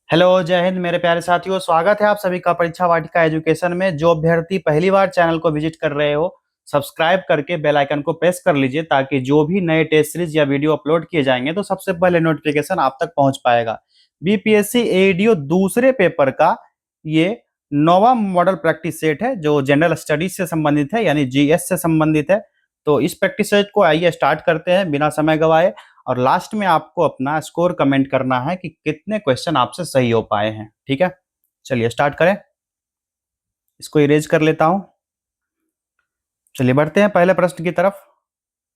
Hello, जय हिंद मेरे प्यारे साथियों। स्वागत है आप सभी का परीक्षा वाटिका एजुकेशन में। जो अभ्यर्थी पहली बार चैनल को विजिट कर रहे हो, सब्सक्राइब करके बेल आइकन को प्रेस कर लीजिए ताकि जो भी नए टेस्ट सीरीज या वीडियो अपलोड किए जाएंगे तो सबसे पहले नोटिफिकेशन आप तक पहुंच पाएगा। बीपीएससी एडीओ दूसरे पेपर का ये नौवां मॉडल प्रैक्टिस सेट है जो जनरल स्टडीज से संबंधित है, यानी जीएस से संबंधित है। तो इस प्रैक्टिस सेट को आइए स्टार्ट करते हैं बिना समय गवाए। और लास्ट में आपको अपना स्कोर कमेंट करना है कि कितने क्वेश्चन आपसे सही हो पाए हैं। ठीक है, चलिए स्टार्ट करें। इसको इरेज कर लेता हूं। चलिए बढ़ते हैं पहले प्रश्न की तरफ।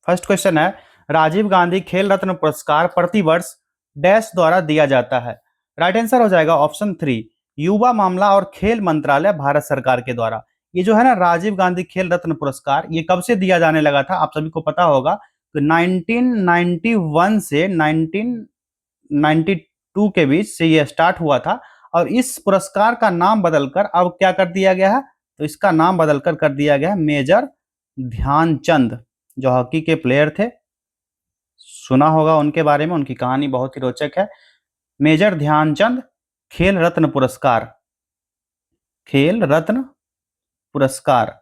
फर्स्ट क्वेश्चन है, राजीव गांधी खेल रत्न पुरस्कार प्रतिवर्ष डैश द्वारा दिया जाता है। राइट आंसर हो जाएगा ऑप्शन 3, युवा मामला और खेल मंत्रालय, भारत सरकार के द्वारा। ये जो है ना राजीव गांधी खेल रत्न पुरस्कार, ये कब से दिया जाने लगा था आप सभी को पता होगा। तो 1991 से 1992 के बीच से ये स्टार्ट हुआ था। और इस पुरस्कार का नाम बदलकर अब क्या कर दिया गया है, तो इसका नाम बदलकर कर दिया गया है मेजर ध्यानचंद, जो हॉकी के प्लेयर थे। सुना होगा उनके बारे में, उनकी कहानी बहुत ही रोचक है। मेजर ध्यानचंद खेल रत्न पुरस्कार, खेल रत्न पुरस्कार,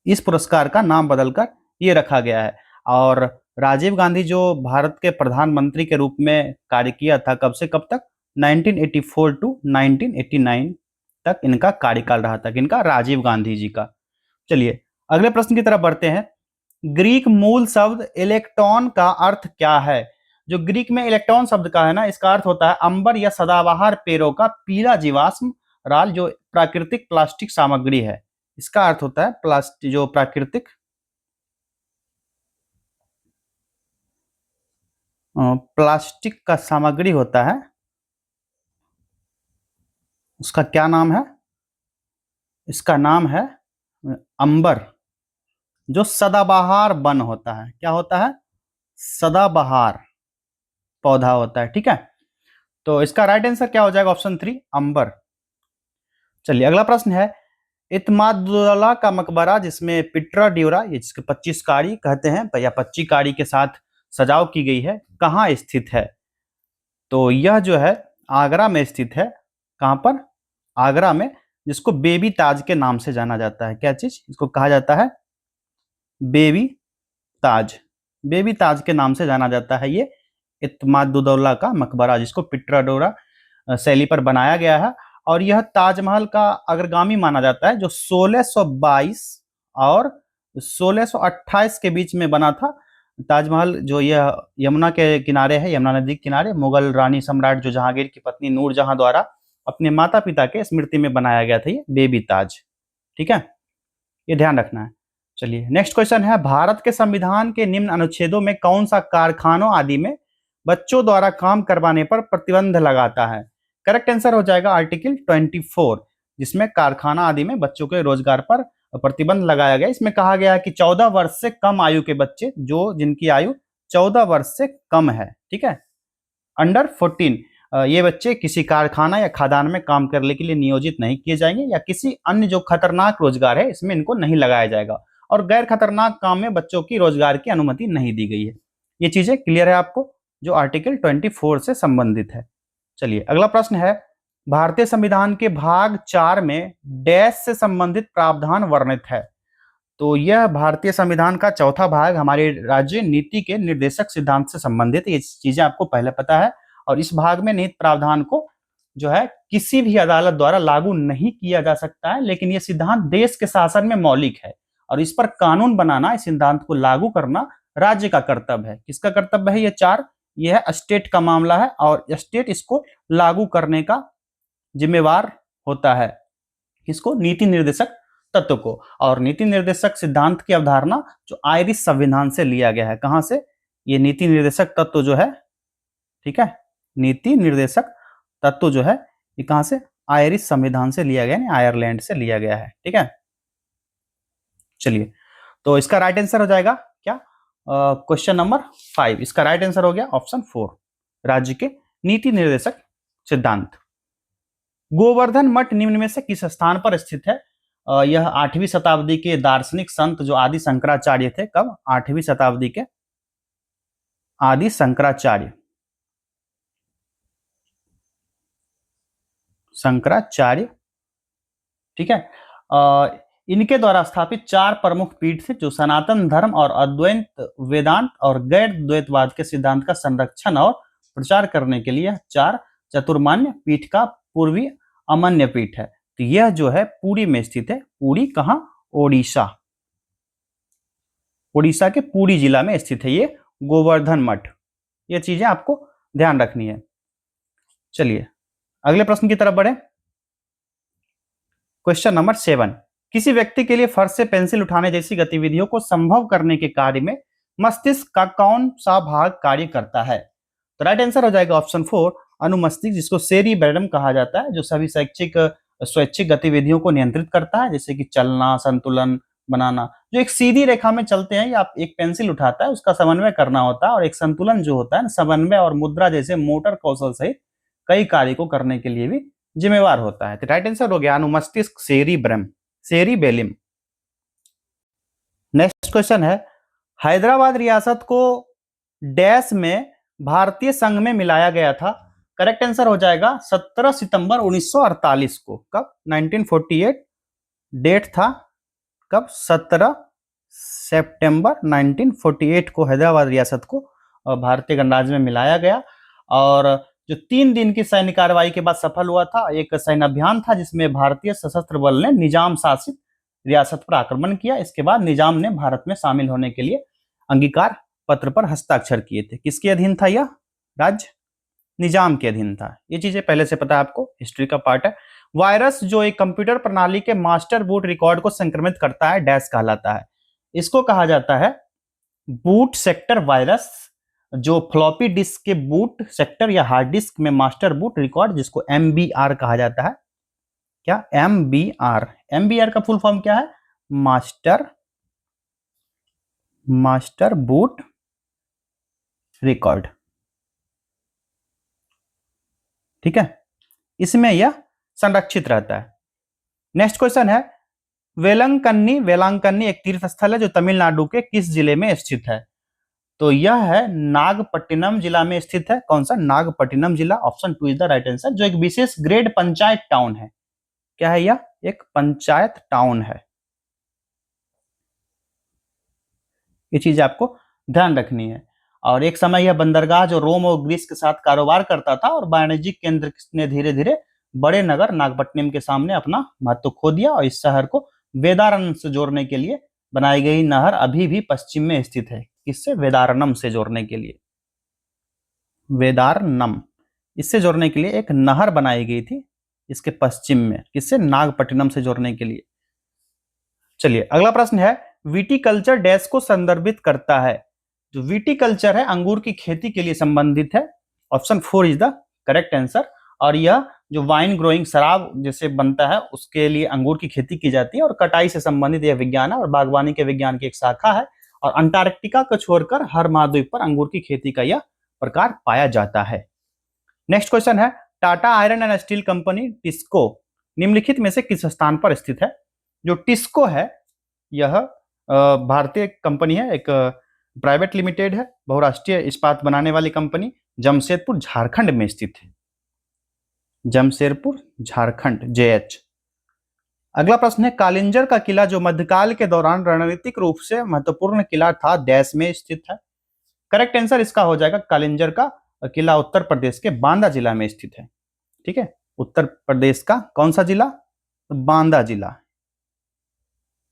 इस पुरस्कार का नाम बदलकर ये रखा गया है। और राजीव गांधी जो भारत के प्रधानमंत्री के रूप में कार्य किया था, कब से कब तक, 1984 टू 1989 तक इनका कार्यकाल रहा था। किनका? राजीव गांधी जी का। चलिए अगले प्रश्न की तरफ बढ़ते हैं। ग्रीक मूल शब्द इलेक्ट्रॉन का अर्थ क्या है? जो ग्रीक में इलेक्ट्रॉन शब्द का है ना, इसका अर्थ होता है अंबर या सदाबहार पेड़ों का पीला जीवाश्म राल, जो प्राकृतिक प्लास्टिक सामग्री है। इसका अर्थ होता है प्लास्टिक, जो प्राकृतिक प्लास्टिक का सामग्री होता है, उसका क्या नाम है? इसका नाम है अंबर, जो सदाबहार वन होता है। क्या होता है? सदाबहार पौधा होता है। ठीक है, तो इसका राइट आंसर क्या हो जाएगा? ऑप्शन 3, अंबर। चलिए अगला प्रश्न है, इत्मादुद्दौला का मकबरा जिसमें पिट्रा ड्यूरा, ये जिसके 25 कारी कहते हैं या 25 कारी के साथ सजाव की गई है, कहाँ स्थित है? तो यह जो है आगरा में स्थित है। कहां पर? आगरा में, जिसको बेबी ताज के नाम से जाना जाता है। क्या चीज? इसको कहा जाता है बेबी ताज। बेबी ताज के नाम से जाना जाता है ये इत्मादुद्दौला का मकबरा, जिसको पिट्राडोरा शैली पर बनाया गया है। और यह ताजमहल का अग्रगामी माना जाता है, जो 1622 और 1628 के बीच में बना था। ताजमहल जो यह यमुना के किनारे है, यमुना नदी के किनारे, मुगल रानी सम्राट जो जहांगीर की पत्नी नूरजहां द्वारा अपने माता पिता के स्मृति में बनाया गया था ये बेबी ताज। ठीक है, ये ध्यान रखना है। चलिए नेक्स्ट क्वेश्चन है, भारत के संविधान के निम्न अनुच्छेदों में कौन सा कारखानों आदि में बच्चों द्वारा काम करवाने पर प्रतिबंध लगाता है? करेक्ट आंसर हो जाएगा आर्टिकल 24, जिसमें कारखाना आदि में बच्चों के रोजगार पर प्रतिबंध लगाया गया। इसमें कहा गया है कि 14 वर्ष से कम आयु के बच्चे, जो जिनकी आयु 14 वर्ष से कम है, ठीक है, अंडर 14, ये बच्चे किसी कारखाना या खदान में काम करने के लिए नियोजित नहीं किए जाएंगे, या किसी अन्य जो खतरनाक रोजगार है इसमें इनको नहीं लगाया जाएगा। और गैर खतरनाक काम में बच्चों की रोजगार की अनुमति नहीं दी गई है। ये चीजें क्लियर है आपको, जो आर्टिकल 24 से संबंधित है। चलिए अगला प्रश्न है, भारतीय संविधान के भाग 4 में डैश से संबंधित प्रावधान वर्णित है। तो यह भारतीय संविधान का चौथा भाग हमारे राज्य नीति के निर्देशक सिद्धांत से संबंधित, ये चीजें आपको पहले पता है। और इस भाग में निहित प्रावधान को जो है किसी भी अदालत द्वारा लागू नहीं किया जा सकता है, लेकिन यह सिद्धांत देश के शासन में मौलिक है और इस पर कानून बनाना, इस सिद्धांत को लागू करना राज्य का कर्तव्य है। किसका कर्तव्य है? ये 4, यह है स्टेट का मामला है और स्टेट इसको लागू करने का जिम्मेवार होता है। किसको? नीति निर्देशक तत्व को। और नीति निर्देशक सिद्धांत की अवधारणा जो आयरिश संविधान से लिया गया है। कहां से? ये नीति निर्देशक तत्व जो है, ठीक है, नीति निर्देशक तत्व जो है ये कहां से? आयरिश संविधान से लिया गया, आयरलैंड से लिया गया है। ठीक है, चलिए तो इसका राइट आंसर हो जाएगा क्या? क्वेश्चन नंबर 5, इसका राइट आंसर हो गया ऑप्शन 4, राज्य के नीति निर्देशक सिद्धांत। गोवर्धन मठ निम्न में से किस स्थान पर स्थित है? यह 8वीं शताब्दी के दार्शनिक संत जो आदि शंकराचार्य थे। कब? 8वीं शताब्दी के आदि शंकराचार्य शंकराचार्य, ठीक है। इनके द्वारा स्थापित 4 प्रमुख पीठ थे जो सनातन धर्म और अद्वैत वेदांत और गैर द्वैतवाद के सिद्धांत का संरक्षण और प्रचार करने के लिए 4 चतुर्मान्य पीठ का पूर्वी अमान्य पीठ है। तो यह जो है पुरी में स्थित है। पुरी कहाँ? ओडिशा। ओडिशा के पुरी जिला में स्थित है ये गोवर्धन मठ। ये चीजें आपको ध्यान रखनी है। चलिए अगले प्रश्न की तरफ बढ़े। क्वेश्चन नंबर 7, किसी व्यक्ति के लिए फर्श से पेंसिल उठाने जैसी गतिविधियों को संभव करने के कार्य में मस्तिष्क का कौन सा भाग कार्य करता है? तो राइट आंसर हो जाएगा ऑप्शन 4, अनुमस्तिष्क, जिसको सेरिबेलम कहा जाता है, जो सभी स्वैच्छिक गतिविधियों को नियंत्रित करता है, जैसे कि चलना, संतुलन बनाना। जो एक सीधी रेखा में चलते हैं या आप एक पेंसिल उठाता है उसका समन्वय करना होता है, और एक संतुलन जो होता है समन्वय और मुद्रा जैसे मोटर कौशल सहित कई कार्य को करने के लिए भी जिम्मेवार होता है। तो राइट आंसर हो गया अनुमस्तिष्क सेरिबेलम। नेक्स्ट क्वेश्चन है, हैदराबाद रियासत को डैश में भारतीय संघ में मिलाया गया था? करेक्ट आंसर हो जाएगा 17 सितंबर 1948 को। कब? 1948 डेट था। कब? 17 सितंबर 1948 को हैदराबाद रियासत को भारतीय गणराज्य में मिलाया गया। और जो 3 दिन की सैन्य कार्रवाई के बाद सफल हुआ था, एक सैन्य अभियान था जिसमें भारतीय सशस्त्र बल ने निजाम शासित रियासत पर आक्रमण किया। इसके बाद निजाम ने भारत में शामिल होने के लिए अंगीकार पत्र पर हस्ताक्षर किए थे। किसके अधीन था यह राज्य? निजाम के अधीन था। ये चीजें पहले से पता है आपको, हिस्ट्री का पार्ट है। वायरस जो एक कंप्यूटर प्रणाली के मास्टर बूट रिकॉर्ड को संक्रमित करता है, डैश कहलाता है। इसको कहा जाता है बूट सेक्टर वायरस। जो फ्लॉपी डिस्क के बूट सेक्टर या हार्ड डिस्क में मास्टर बूट रिकॉर्ड, जिसको MBR कहा जाता है। क्या? MBR का फुल फॉर्म क्या है? मास्टर बूट रिकॉर्ड, ठीक है। इसमें यह संरक्षित रहता है। नेक्स्ट क्वेश्चन है, वेलांकन्नी एक तीर्थ स्थल है जो तमिलनाडु के किस जिले में स्थित है? तो यह है नागपट्टिनम जिला में स्थित है। कौन सा? नागपट्टिनम जिला। Option 2 is the right answer. जो एक विशेष ग्रेड पंचायत टाउन है। क्या है यह? एक पंचायत टाउन है। ये चीज आपको ध्यान रखनी है। और एक समय यह बंदरगाह जो रोम और ग्रीस के साथ कारोबार करता था और वाणिज्यिक केंद्र ने धीरे धीरे बड़े नगर नागपट्टिनम के सामने अपना महत्व खो दिया, और इस शहर को वेदारण्यम से जोड़ने के लिए बनाई गई नहर अभी भी पश्चिम में स्थित है। किससे? वेदारण्यम से जोड़ने के लिए। वेदारण्यम, इससे जोड़ने के लिए एक नहर बनाई गई थी इसके पश्चिम में। किससे? नागपट्टिनम से जोड़ने के लिए। चलिए अगला प्रश्न है, विटिकल्चर डैश को संदर्भित करता है? जो विटिकल्चर है अंगूर की खेती के लिए संबंधित है। Option 4 is the correct answer. और यह जो वाइन ग्रोइंग, शराब जैसे बनता है उसके लिए अंगूर की खेती की जाती है, और कटाई से संबंधित यह विज्ञान है और बागवानी के विज्ञान की एक शाखा है। और अंटार्कटिका को छोड़कर हर महाद्वीप पर अंगूर की खेती का यह प्रकार पाया जाता है। नेक्स्ट क्वेश्चन है, Tata iron and steel company TISCO निम्नलिखित में से किस स्थान पर स्थित है? जो टिस्को है यह भारतीय कंपनी है, एक प्राइवेट लिमिटेड है, बहुराष्ट्रीय इस्पात बनाने वाली कंपनी, जमशेदपुर झारखंड में स्थित है। जमशेदपुर झारखंड, JH। अगला प्रश्न है, कालिंजर का किला जो मध्यकाल के दौरान रणनीतिक रूप से महत्वपूर्ण किला था, डैश में स्थित है? करेक्ट आंसर इसका हो जाएगा कालिंजर का किला उत्तर प्रदेश के बांदा जिला में स्थित है। ठीक है, उत्तर प्रदेश का कौन सा जिला? बांदा जिला।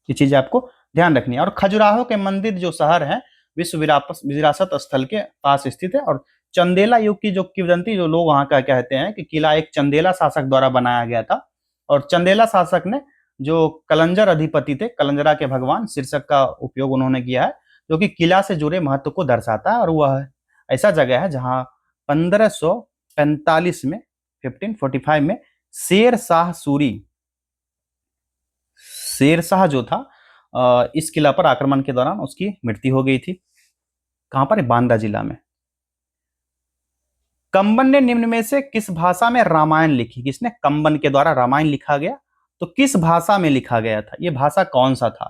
ये चीज आपको ध्यान रखनी है। और खजुराहो के मंदिर जो शहर है विश्व विरासत स्थल के पास स्थित है। और चंदेला युग की जो किंवदंती जो लोग वहां का कहते हैं कि किला एक चंदेला शासक द्वारा बनाया गया था, और चंदेला शासक ने जो कलंजर अधिपति थे, कलंजरा के भगवान शीर्षक का उपयोग उन्होंने किया है, जो कि किला से जुड़े महत्व को दर्शाता है। और वह ऐसा जगह है जहां 1545 में 1545 में शेर शाह जो था इस किला पर आक्रमण के दौरान उसकी मृत्यु हो गई थी। कहां पर? बांदा जिला में। कंबन ने निम्न में से किस भाषा में रामायण लिखी? किसने? कंबन के द्वारा रामायण लिखा गया। तो किस भाषा में लिखा गया था? यह भाषा कौन सा था?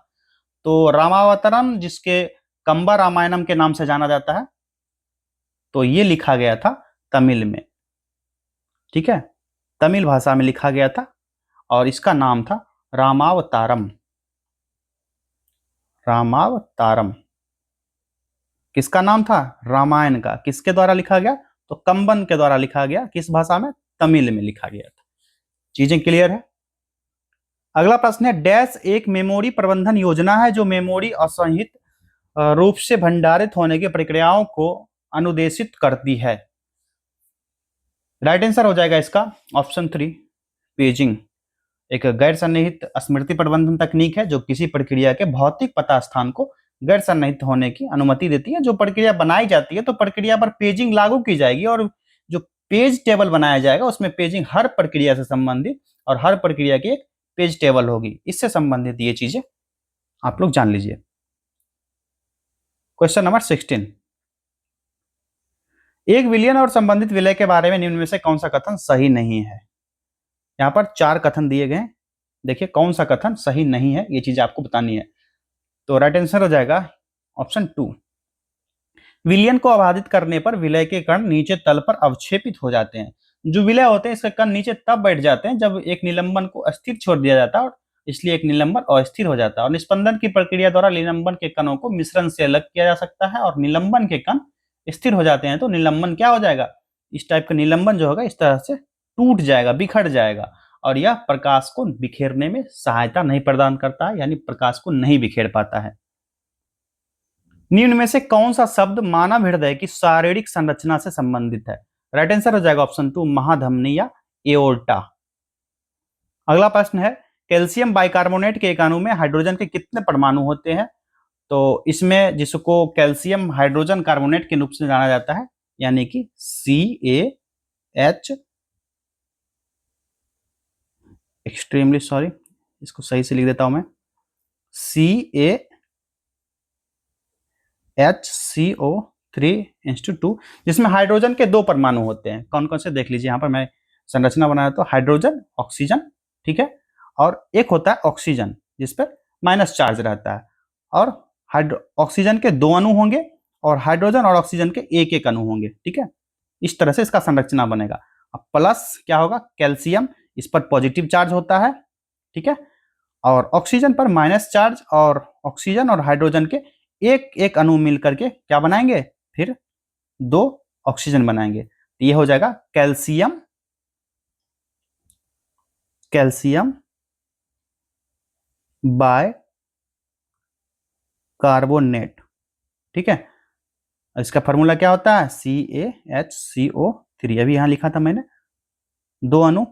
तो रामावतरम, जिसके कंबा रामायणम के नाम से जाना जाता है, तो यह लिखा गया था तमिल में। ठीक है, तमिल भाषा में लिखा गया था और इसका नाम था रामावतारम। रामावतारम किसका नाम था? रामायण का। किसके द्वारा लिखा गया? तो कंबन के द्वारा लिखा गया। किस भाषा में? तमिल में लिखा गया था। चीजें क्लियर है? अगला प्रश्न है, डैश एक मेमोरी प्रबंधन योजना है जो मेमोरी असंहित रूप से भंडारित होने की प्रक्रियाओं को अनुदेशित करती है। राइट आंसर हो जाएगा इसका ऑप्शन 3, पेजिंग। एक गैर सन्निहित स्मृति प्रबंधन तकनीक है जो किसी प्रक्रिया के भौतिक पता स्थान को गैर सन्निहित होने की अनुमति देती है। जो प्रक्रिया बनाई जाती है तो प्रक्रिया पर पेजिंग लागू की जाएगी और जो पेज टेबल बनाया जाएगा उसमें पेजिंग हर प्रक्रिया से संबंधित और हर प्रक्रिया की एक पेज टेबल होगी। इससे संबंधित ये चीजें आप लोग जान लीजिए। क्वेश्चन नंबर 16, एक विलयन और संबंधित विलय के बारे में निम्न में से कौन सा कथन सही नहीं है? यहाँ पर 4 कथन दिए गए। देखिए कौन सा कथन सही नहीं है, ये चीज आपको बतानी है। तो राइट आंसर हो जाएगा ऑप्शन 2, विलयन को अबाधित करने पर विलय के कण नीचे तल पर अवक्षेपित हो जाते हैं। जो विलय होते हैं इसके कण नीचे तब बैठ जाते हैं जब एक निलंबन को अस्थिर छोड़ दिया जाता है और इसलिए एक निलंबन अस्थिर हो जाता है। और निस्पंदन की प्रक्रिया द्वारा निलंबन के कणों को मिश्रण से अलग किया जा सकता है और निलंबन के कण स्थिर हो जाते हैं तो निलंबन क्या हो जाएगा? इस टाइप का निलंबन जो होगा इस तरह से टूट जाएगा, बिखर जाएगा और यह प्रकाश को बिखेरने में सहायता नहीं प्रदान करता है, यानी प्रकाश को नहीं बिखेर पाता है। निम्न में से कौन सा शब्द मानव हृदय की शारीरिक संरचना से संबंधित है? राइट आंसर हो जाएगा ऑप्शन 2, महाधमनी या एओर्टा। अगला प्रश्न है, कैल्शियम बाइकार्बोनेट के एक अणु में हाइड्रोजन के कितने परमाणु होते हैं? तो इसमें जिसको कैल्शियम हाइड्रोजन कार्बोनेट के रूप से जाना जाता है, यानी कि CaH, एक्सट्रीमली सॉरी इसको सही से लिख देता हूं मैं, CaHCO3:2, जिसमें हाइड्रोजन के 2 परमाणु होते हैं। कौन कौन से देख लीजिए, यहाँ पर मैं संरचना बनाया तो हाइड्रोजन, ऑक्सीजन, ठीक है, और एक होता है ऑक्सीजन जिस पर माइनस चार्ज रहता है। और ऑक्सीजन के 2 अणु होंगे और हाइड्रोजन और ऑक्सीजन के एक एक अणु होंगे, ठीक है। इस तरह से इसका संरचना बनेगा। अब प्लस क्या होगा? कैल्शियम, इस पर पॉजिटिव चार्ज होता है, ठीक है, और ऑक्सीजन पर माइनस चार्ज, और ऑक्सीजन और हाइड्रोजन के एक एक अणु मिल करके क्या बनाएंगे? फिर 2 ऑक्सीजन बनाएंगे। तो ये हो जाएगा कैल्शियम बाय कार्बोनेट, ठीक है। इसका फॉर्मूला क्या होता है? CaHCO3, अभी यहां लिखा था मैंने, 2 अणु।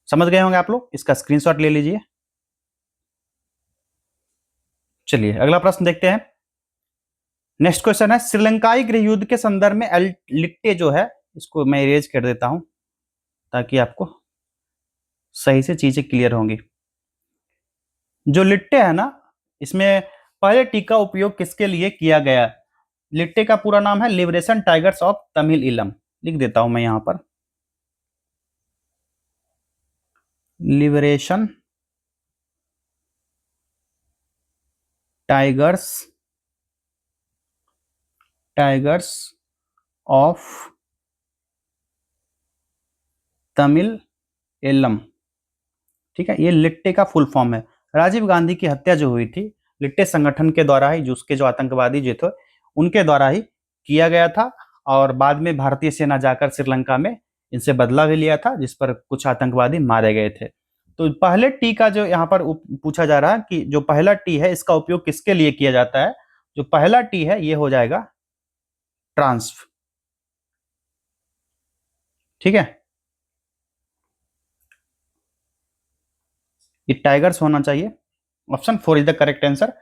समझ गए होंगे आप लोग, इसका स्क्रीनशॉट ले लीजिए। चलिए अगला प्रश्न देखते हैं। नेक्स्ट क्वेश्चन है, श्रीलंकाई गृह युद्ध के संदर्भ में लिट्टे जो है, इसको मैं इरेज कर देता हूं ताकि आपको सही से चीजें क्लियर होंगी। जो लिट्टे है ना, इसमें पहले टी का उपयोग किसके लिए किया गया? लिट्टे का पूरा नाम है लिबरेशन टाइगर्स ऑफ तमिल इलम, लिख देता हूं मैं यहां पर, Liberation Tigers of Tamil Eelam, ठीक है। ये लिट्टे का फुल फॉर्म है। राजीव गांधी की हत्या जो हुई थी लिट्टे संगठन के द्वारा ही, जो उसके जो आतंकवादी जो थे उनके द्वारा ही किया गया था। और बाद में भारतीय सेना जाकर श्रीलंका में इनसे बदला भी लिया था, जिस पर कुछ आतंकवादी मारे गए थे। तो पहले टी का जो यहाँ पर पूछा जा रहा है कि जो पहला टी है इसका उपयोग किसके लिए किया जाता है? जो पहला टी है ये हो जाएगा ट्रांसफ, ठीक है। ये टाइगर्स होना चाहिए। Option 4 is the correct answer.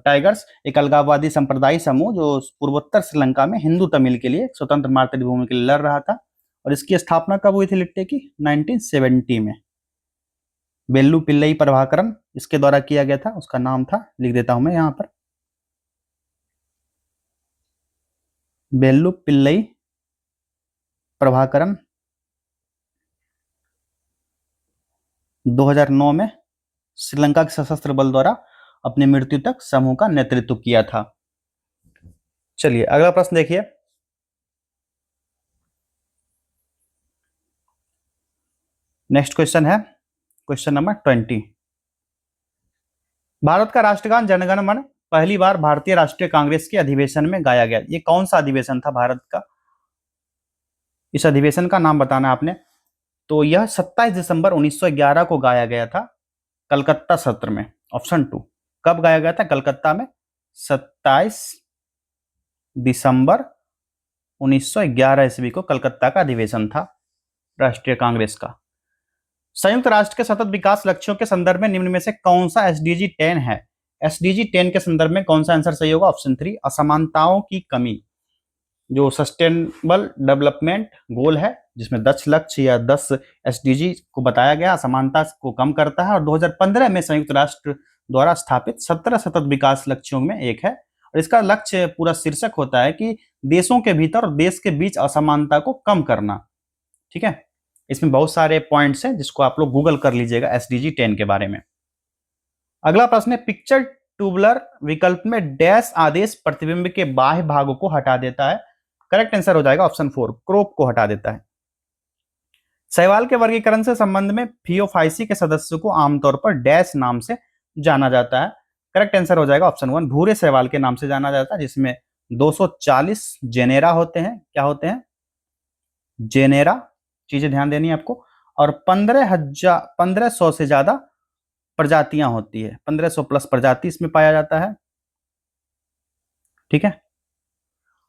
Tigers एक अलगाववादी संप्रदाय समूह जो पूर्वोत्तर श्रीलंका में हिंदू तमिल के लिए स्वतंत्र मातृभूमि के लिए लड़ रहा था। और इसकी स्थापना कब हुई थी लिट्टे की? 1970 में। बेल्लू पिल्लई प्रभाकरन इसके द्वारा किया गया था, उसका नाम था, लिख देता हूं मैं यहां पर, बेल्लू पिल्लई प्रभाकरन। 2009 में श्रीलंका के सशस्त्र बल द्वारा अपनी मृत्यु तक समूह का नेतृत्व किया था। चलिए अगला प्रश्न देखिए। नेक्स्ट क्वेश्चन है क्वेश्चन नंबर 20। भारत का राष्ट्रगान जनगण मन पहली बार भारतीय राष्ट्रीय कांग्रेस के अधिवेशन में गाया गया। ये कौन सा अधिवेशन था भारत का? इस अधिवेशन का नाम बताना आपने। तो यह 27 दिसंबर 1911 को गाया गया था कलकत्ता सत्र में। ऑप्शन 2। कब गाया गया था? कलकत्ता में 27 दिसंबर 1911 ईस्वी को कलकत्ता का अधिवेशन था राष्ट्रीय कांग्रेस का। संयुक्त राष्ट्र के सतत विकास लक्ष्यों के संदर्भ में निम्न में से कौन सा एसडीजी 10 है? एसडीजी 10 के संदर्भ में कौन सा आंसर सही होगा? ऑप्शन 3 असमानताओं की कमी। जो सस्टेनेबल डेवलपमेंट गोल है जिसमें 10 लक्ष्य या 10 एसडीजी को बताया गया, असमानता को कम करता है और 2015 में संयुक्त राष्ट्र द्वारा स्थापित 17 सतत विकास लक्ष्यों में एक है। और इसका लक्ष्य पूरा शीर्षक होता है कि देशों के भीतर और देश के बीच असमानता को कम करना। ठीक है, इसमें बहुत सारे पॉइंट्स हैं जिसको आप लोग गूगल कर लीजिएगा एसडीजी 10 के बारे में। अगला प्रश्न है पिक्चर ट्यूबुलर विकल्प में डैश आदेश प्रतिबिंब के बाह्य भागों को हटा देता है। करेक्ट आंसर हो जाएगा ऑप्शन 4 क्रॉप को हटा देता है। शैवाल के वर्गीकरण से संबंध में फियोफाइसी के सदस्यों को आमतौर पर डैश नाम से जाना जाता है। करेक्ट आंसर हो जाएगा ऑप्शन 1 भूरे शैवाल के नाम से जाना जाता है, जिसमें 240 जेनेरा होते हैं। क्या होते हैं? जेनेरा, चीजें ध्यान देनी है आपको। और 1500 से ज्यादा प्रजातियां होती है, 1500 प्लस प्रजाति इसमें पाया जाता है। ठीक है,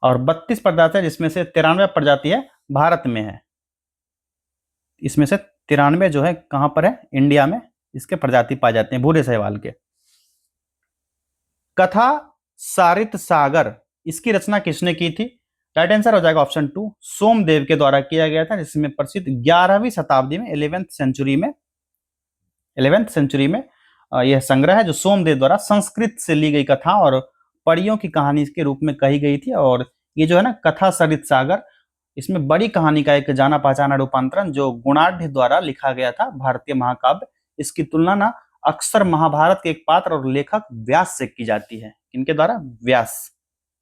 और 32 प्रजातियां जिसमें से 93 प्रजातियां भारत में है। इसमें से 93 जो है कहां पर है? इंडिया में इसके प्रजाति पाए जाते हैं भूरे शैवाल के। कथा सारित सागर इसकी रचना किसने की थी? राइट आंसर हो जाएगा ऑप्शन 2 सोमदेव के द्वारा किया गया था, जिसमें प्रसिद्ध 11वीं शताब्दी में 11th सेंचुरी में यह संग्रह है जो सोमदेव द्वारा संस्कृत से ली गई कथा और परियों की कहानी के रूप में कही गई थी। और ये जो है ना कथा सरित सागर, इसमें बड़ी कहानी का एक जाना पहचाना रूपांतरण जो गुणाढ़ द्वारा लिखा गया था भारतीय महाकाव्य। इसकी तुलना ना अक्सर महाभारत के एक पात्र और लेखक व्यास से की जाती है। इनके द्वारा? व्यास,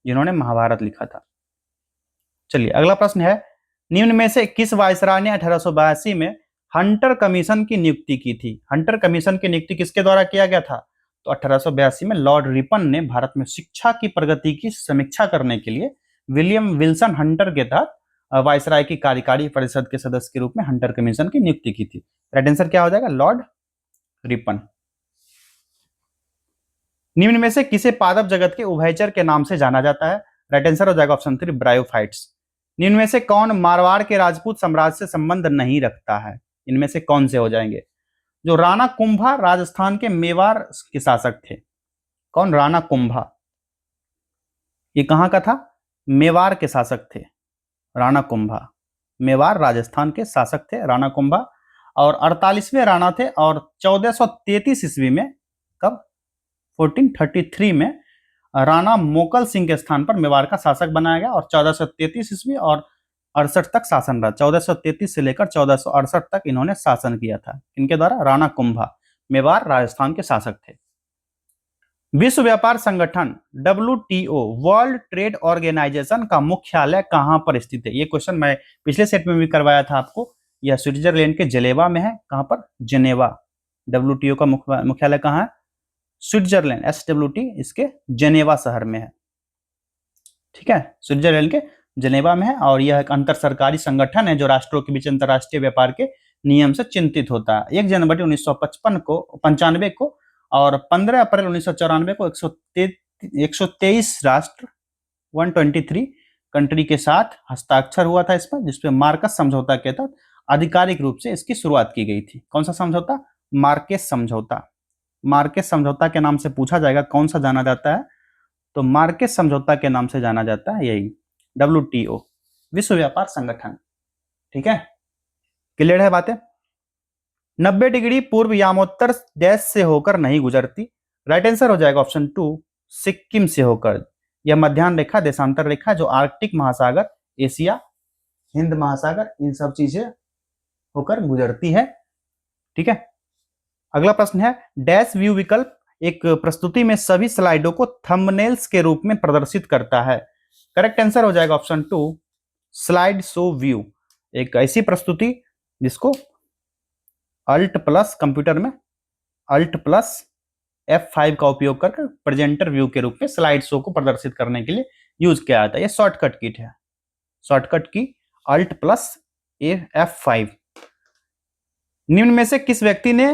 जिन्होंने महाभारत लिखा था। चलिए अगला प्रश्न है निम्न में से किस वायसराय ने 1882 में हंटर कमीशन की नियुक्ति की थी? हंटर कमीशन की नियुक्ति किसके द्वारा किया गया था? तो 1882 में लॉर्ड रिपन ने भारत में शिक्षा की प्रगति की समीक्षा करने के लिए विलियम विल्सन हंटर के तहत वायसराय की कार्यकारी परिषद के सदस्य के रूप में हंटर कमीशन की नियुक्ति की थी। राइट आंसर क्या हो जाएगा? Lord Ripon. निम्न में से किसे पादप जगत के उभयचर के नाम से जाना जाता है? राइट आंसर हो जाएगा ऑप्शन 3 ब्रायोफाइट्स। निम्न में से कौन मारवाड़ के राजपूत साम्राज्य से संबंध नहीं रखता है? इनमें से कौन से हो जाएंगे? जो राणा कुंभा राजस्थान के मेवाड़ के शासक थे। कौन? राणा कुंभा। ये कहां का था? मेवाड़ के शासक थे राणा कुंभा। मेवाड़ राजस्थान के शासक थे राणा कुंभा और 48वें राणा थे। और 1433 ईस्वी में, कब? 1433 में राणा मोकल सिंह के स्थान पर मेवाड़ का शासक बनाया गया और 1433 ईस्वी और 68 तक शासन रहा। 1433 से लेकर 1468 तक इन्होंने शासन किया था। इनके द्वारा? राणा कुंभा, मेवाड़ राजस्थान के शासक थे। विश्व व्यापार संगठन WTO वर्ल्ड ट्रेड ऑर्गेनाइजेशन का मुख्यालय कहां पर स्थित है? ये क्वेश्चन मैं पिछले सेट में भी करवाया था आपको। यह स्विट्जरलैंड के जेनेवा में है। कहां पर? जेनेवा। WTO का मुख्यालय कहां है? स्विट्जरलैंड। SWT इसके जेनेवा शहर में है। ठीक है, स्विट्जरलैंड के जेनेवा में है और यह एक अंतर सरकारी संगठन है जो राष्ट्रों के बीच अंतर्राष्ट्रीय व्यापार के नियम से चिंतित होता है। 1 जनवरी 1995 को और 15 अप्रैल 1994 को 123 राष्ट्र 123 कंट्री के साथ हस्ताक्षर हुआ था इस पर, जिसपे मार्कस समझौता के तहत आधिकारिक रूप से इसकी शुरुआत की गई थी। कौन सा समझौता? मार्केस समझौता। मार्केस समझौता के नाम से पूछा जाएगा कौन सा जाना जाता है, तो मार्केस समझौता के नाम से जाना जाता है यही WTO विश्व व्यापार संगठन। ठीक है, क्लियर है बातें? 90 डिग्री पूर्व यामोत्तर देश से होकर नहीं गुजरती। राइट आंसर हो जाएगा ऑप्शन 2 सिक्किम से होकर। यह मध्याह्न रेखा, देशांतर रेखा जो आर्कटिक महासागर, एशिया, हिंद महासागर, इन सब चीजें होकर गुजरती है। ठीक है, अगला प्रश्न है डैश व्यू विकल्प एक प्रस्तुति में सभी स्लाइडों को थंबनेल्स के रूप में प्रदर्शित करता है। करेक्ट आंसर हो जाएगा ऑप्शन 2 स्लाइड शो व्यू। एक ऐसी प्रस्तुति जिसको अल्ट प्लस कंप्यूटर में अल्ट प्लस F5 का उपयोग करके प्रेजेंटर व्यू के रूप में स्लाइड शो को प्रदर्शित करने के लिए यूज किया जाता है। ये शॉर्टकट कीट है, शॉर्टकट की अल्ट प्लस F5। निम्न में से किस व्यक्ति ने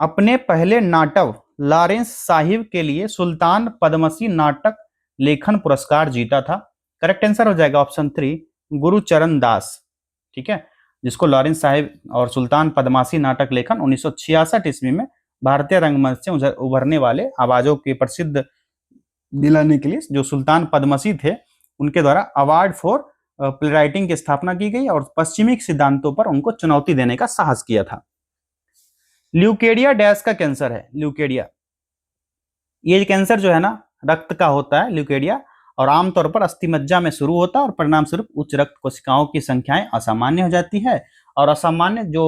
अपने पहले नाटक लॉरेंस साहिब के लिए सुल्तान पद्मसी नाटक लेखन पुरस्कार जीता था? करेक्ट आंसर हो जाएगा ऑप्शन 3 गुरुचरण दास। ठीक है, जिसको लॉरेंस साहिब और सुल्तान पद्मासी नाटक लेखन 1966 ईस्वी में भारतीय रंगमंच से उभरने वाले आवाजों के प्रसिद्ध दिलाने के लिए जो सुल्तान पद्मसी थे उनके द्वारा अवार्ड फॉर प्ले राइटिंग की स्थापना की गई और पश्चिमी सिद्धांतों पर उनको चुनौती देने का साहस किया था। ल्यूकेरिया डैश का कैंसर है, ल्यूकेरिया ये कैंसर जो है ना रक्त का होता है ल्यूकेरिया, और आमतौर पर अस्थिमज्जा में शुरू होता है और परिणाम स्वरूप उच्च रक्त कोशिकाओं की संख्याएं असामान्य हो जाती है और असामान्य जो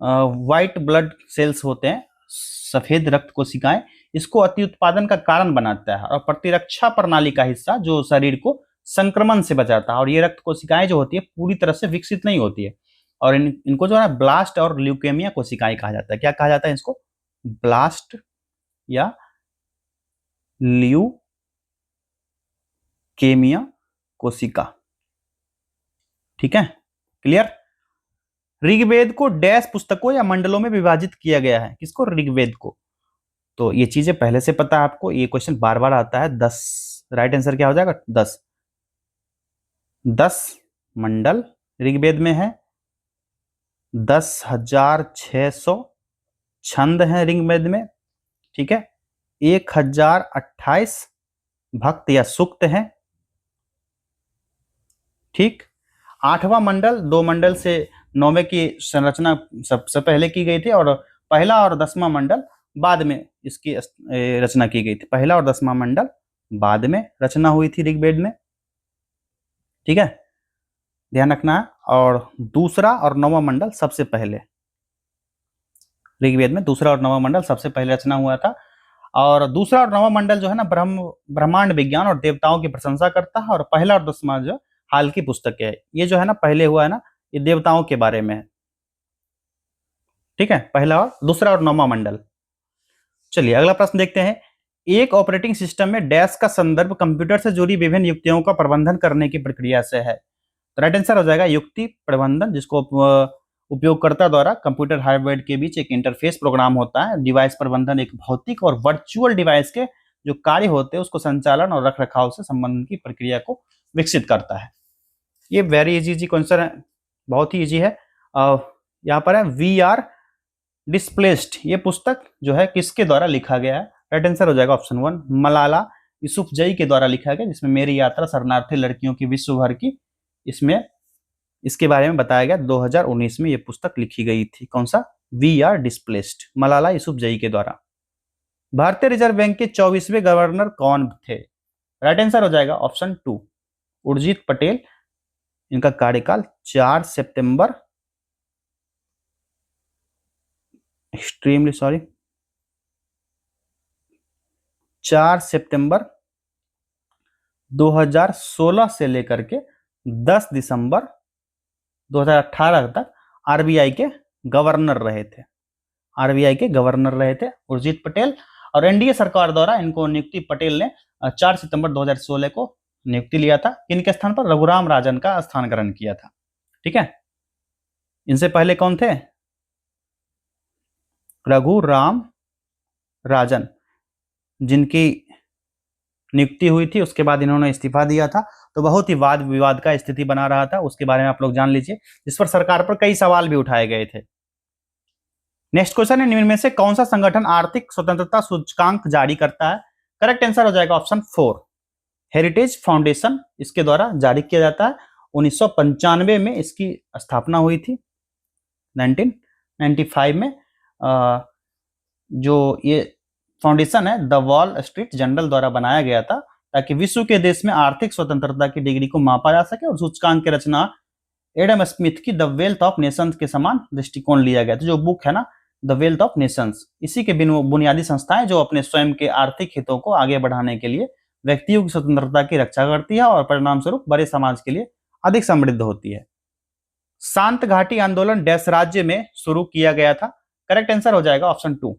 व्हाइट ब्लड सेल्स होते हैं, सफेद रक्त कोशिकाएं, इसको अति उत्पादन का कारण बनाता है और प्रतिरक्षा प्रणाली का हिस्सा जो शरीर को संक्रमण से बचाता है। और ये रक्त कोशिकाएं जो होती है पूरी तरह से विकसित नहीं होती है और इनको जो है ब्लास्ट और ल्यूकेमिया कोशिकाएं कहा जाता है। क्या कहा जाता है इसको? ब्लास्ट या ल्यूकेमिया कोशिका। ठीक है, क्लियर। ऋग्वेद को डैश पुस्तकों या मंडलों में विभाजित किया गया है? किसको? ऋग्वेद को। तो ये चीजें पहले से पता है आपको, ये क्वेश्चन बार बार आता है। 10 राइट आंसर क्या हो जाएगा? 10 मंडल ऋग्वेद में है, 10,600 छंद हैं ऋग्वेद में। ठीक है, 1028 भक्त या सूक्त हैं। ठीक, 8वां मंडल 2 मंडल से 9वें की संरचना सबसे पहले की गई थी और पहला और 10वां मंडल बाद में इसकी रचना की गई थी। पहला और 10वां मंडल बाद में रचना हुई थी ऋग्वेद में। ठीक है, ध्यान रखना है। और दूसरा और 9वां मंडल सबसे पहले ऋग्वेद में, दूसरा और 9वां मंडल सबसे पहले रचना हुआ था। और दूसरा और 9वां मंडल जो है ना ब्रह्मांड विज्ञान और देवताओं की प्रशंसा करता है और पहला और 10वां जो हाल की पुस्तक है, ये जो है ना पहले हुआ है ना, ये देवताओं के बारे में है। ठीक है, पहला और दूसरा और 9वां मंडल। चलिए अगला प्रश्न देखते हैं। एक ऑपरेटिंग सिस्टम में डैश का संदर्भ कंप्यूटर से जुड़ी विभिन्न युक्तियों का प्रबंधन करने की प्रक्रिया से है। तो राइट आंसर हो जाएगा युक्ति प्रबंधन, जिसको उपयोगकर्ता द्वारा कंप्यूटर हार्डवेयर के बीच एक इंटरफेस प्रोग्राम होता है। डिवाइस प्रबंधन एक भौतिक और वर्चुअल डिवाइस के जो कार्य होते हैं उसको संचालन और रखरखाव से संबंधित की प्रक्रिया को विकसित करता है। ये वेरी इजी क्वेश्चन है, बहुत ही इजी है। यहाँ पर है VR डिस्प्लेस्ड, ये पुस्तक जो है किसके द्वारा लिखा गया है? राइट आंसर हो जाएगा ऑप्शन 1 मलाला यूसुफजई के द्वारा लिखा गया, जिसमें मेरी यात्रा शरणार्थी लड़कियों की विश्व भर की, इसमें इसके बारे में बताया गया। 2019 में ये पुस्तक लिखी गई थी। कौन सा? VR डिस्प्लेस्ड, मलाला यूसुफजई के द्वारा। भारतीय रिजर्व बैंक के 24वें गवर्नर कौन थे? राइट आंसर हो जाएगा ऑप्शन 2 उर्जित पटेल। इनका कार्यकाल 4 सितंबर 2016 से लेकर के 10 दिसंबर 2018 तक आरबीआई के गवर्नर रहे थे। आरबीआई के गवर्नर रहे थे उर्जित पटेल। और एनडीए सरकार द्वारा इनको नियुक्ति पटेल ने 4 सितंबर 2016 को नियुक्ति लिया था। इनके स्थान पर रघुराम राजन का स्थान ग्रहण किया था। ठीक है, इनसे पहले कौन थे? रघुराम राजन, जिनकी नियुक्ति हुई थी उसके बाद इन्होंने इस्तीफा दिया था। तो बहुत ही वाद विवाद का स्थिति बना रहा था, उसके बारे में आप लोग जान लीजिए, जिस पर सरकार पर कई सवाल भी उठाए गए थे। नेक्स्ट क्वेश्चन है, निम्न में से कौन सा संगठन आर्थिक स्वतंत्रता सूचकांक जारी करता है? करेक्ट आंसर हो जाएगा ऑप्शन 4 हेरिटेज फाउंडेशन, इसके द्वारा जारी किया जाता है। 1995 में इसकी स्थापना हुई थी। 1995 में जो ये फाउंडेशन है द वॉल स्ट्रीट जर्नल द्वारा बनाया गया था, ताकि विश्व के देश में आर्थिक स्वतंत्रता की डिग्री को मापा जा सके और सूचकांक की रचना एडम स्मिथ की द वेल्थ ऑफ नेशंस के समान दृष्टिकोण लिया गया था। जो बुक है ना द वेल्थ ऑफ नेशंस, इसी के बुनियादी संस्थाएं जो अपने स्वयं के आर्थिक हितों को आगे बढ़ाने के लिए व्यक्तियों की स्वतंत्रता की रक्षा करती है और परिणाम स्वरूप बड़े समाज के लिए अधिक समृद्ध होती है। शांत घाटी आंदोलन डैश राज्य में शुरू किया गया था? करेक्ट आंसर हो जाएगा ऑप्शन 2,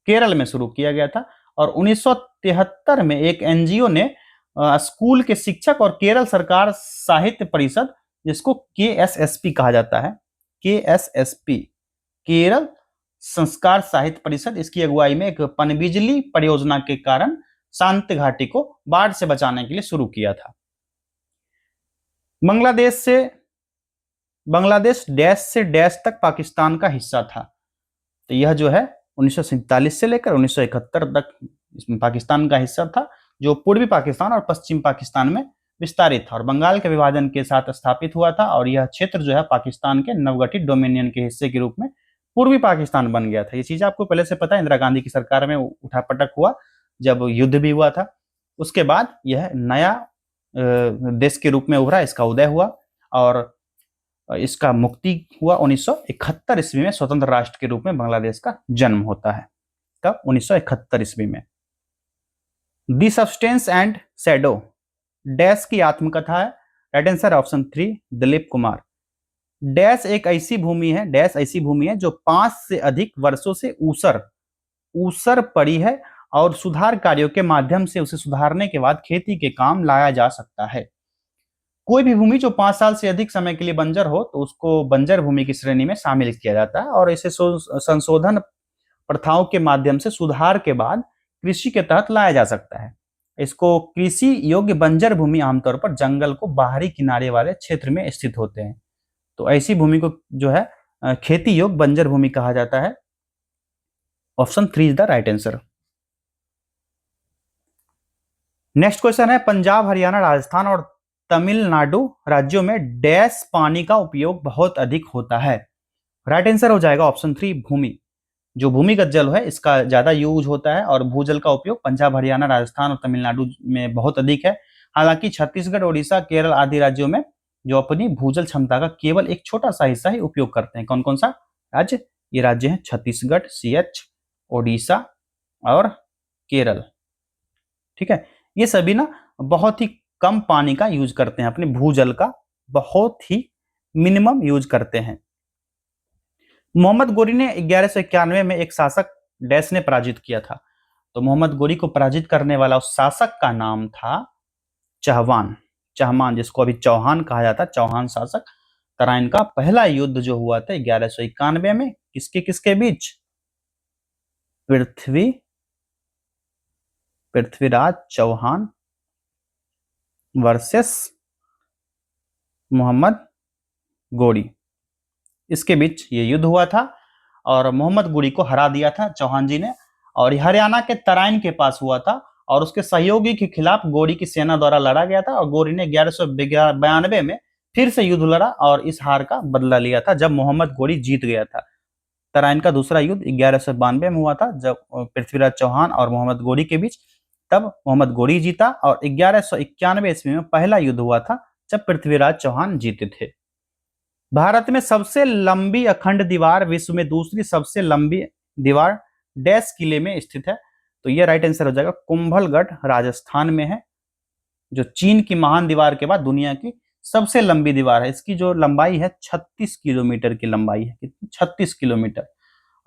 केरल में शुरू किया गया था। और 1973 में एक एनजीओ ने स्कूल के शिक्षक और केरल सरकार साहित्य परिषद, जिसको केएसएसपी कहा जाता है, केएसएसपी, केरल संस्कार साहित्य परिषद, इसकी अगुवाई में एक पनबिजली परियोजना के कारण शांति घाटी को बाढ़ से बचाने के लिए शुरू किया था। बांग्लादेश डैश से डैश तक पाकिस्तान का हिस्सा था। तो यह जो है 1947 से लेकर 1971 तक इसमें पाकिस्तान का हिस्सा था, जो पूर्वी पाकिस्तान और पश्चिम पाकिस्तान में विस्तारित था और बंगाल के विभाजन के साथ स्थापित हुआ था। और यह क्षेत्र जो है पाकिस्तान के नवगठित डोमिनियन के हिस्से के रूप में पूर्वी पाकिस्तान बन गया था। ये चीज आपको पहले से पता है, इंदिरा गांधी की सरकार में उठापटक हुआ, जब युद्ध भी हुआ था, उसके बाद यह नया देश के रूप में उभरा, इसका उदय हुआ और इसका मुक्ति हुआ 1971 ईस्वी में, स्वतंत्र राष्ट्र के रूप में बांग्लादेश का जन्म होता है। कब? 1971 ईस्वी में। दी सब्सटेंस एंड शैडो डैश की आत्मकथा है। Right answer option 3, Dilip Kumar. Dash एक ऐसी भूमि है, डैश ऐसी भूमि है जो 5 से अधिक वर्षों से ऊसर पड़ी है और सुधार कार्यों के माध्यम से उसे सुधारने के बाद खेती के काम लाया जा सकता है। कोई भी भूमि जो 5 साल से अधिक समय के लिए बंजर हो तो उसको बंजर भूमि की श्रेणी में शामिल किया जाता है और इसे संशोधन प्रथाओं के माध्यम से सुधार के बाद कृषि के तहत लाया जा सकता है। इसको कृषि योग्य बंजर भूमि आमतौर पर जंगल को बाहरी किनारे वाले क्षेत्र में स्थित होते हैं। तो ऐसी भूमि को जो है खेती योग्य बंजर भूमि कहा जाता है। Option 3 is the right answer. Next question है, पंजाब, हरियाणा, राजस्थान और तमिलनाडु राज्यों में डैश पानी का उपयोग बहुत अधिक होता है। राइट आंसर हो जाएगा ऑप्शन 3, भूमि। जो भूमिगत जल है इसका ज्यादा यूज होता है और भूजल का उपयोग पंजाब, हरियाणा, राजस्थान और तमिलनाडु में बहुत अधिक है। हालांकि छत्तीसगढ़, ओडिशा, केरल आदि राज्यों में जो अपनी भूजल क्षमता का केवल एक छोटा सा हिस्सा ही उपयोग करते हैं। कौन कौन सा राज्य? ये राज्य हैं छत्तीसगढ़, CH, ओडिशा और केरल। ठीक है, ये सभी ना बहुत ही कम पानी का यूज करते हैं, अपने भूजल का बहुत ही मिनिमम यूज करते हैं। मोहम्मद गोरी ने 1191 में एक शासक डैश ने पराजित किया था। तो मोहम्मद गोरी को पराजित करने वाला उस शासक का नाम था चहमान, जिसको अभी चौहान कहा जाता है, चौहान शासक। तराइन का पहला युद्ध जो हुआ था 1191 में, किसके बीच? पृथ्वीराज चौहान वर्सेस मोहम्मद गोरी, इसके बीच ये युद्ध हुआ था और मोहम्मद गोरी को हरा दिया था चौहान जी ने। और हरियाणा के तराइन के पास हुआ था और उसके सहयोगी के खिलाफ गोरी की सेना द्वारा लड़ा गया था और गोरी ने 1192 में फिर से युद्ध लड़ा और इस हार का बदला लिया था जब मोहम्मद गोरी जीत गया था। तराइन का दूसरा युद्ध 1192 में हुआ था, जब पृथ्वीराज चौहान और मोहम्मद गोरी के बीच, तब मोहम्मद गोरी जीता। और 1191 ईस्वी में पहला युद्ध हुआ था जब पृथ्वीराज चौहान जीते थे। भारत में सबसे लंबी अखंड दीवार, विश्व में दूसरी सबसे लंबी दीवार डैश किले में स्थित है। तो यह राइट आंसर हो जाएगा, कुंभलगढ़ राजस्थान में है, जो चीन की महान दीवार के बाद दुनिया की सबसे लंबी दीवार है। इसकी जो लंबाई है 36 किलोमीटर की लंबाई है, कितनी? 36 किलोमीटर।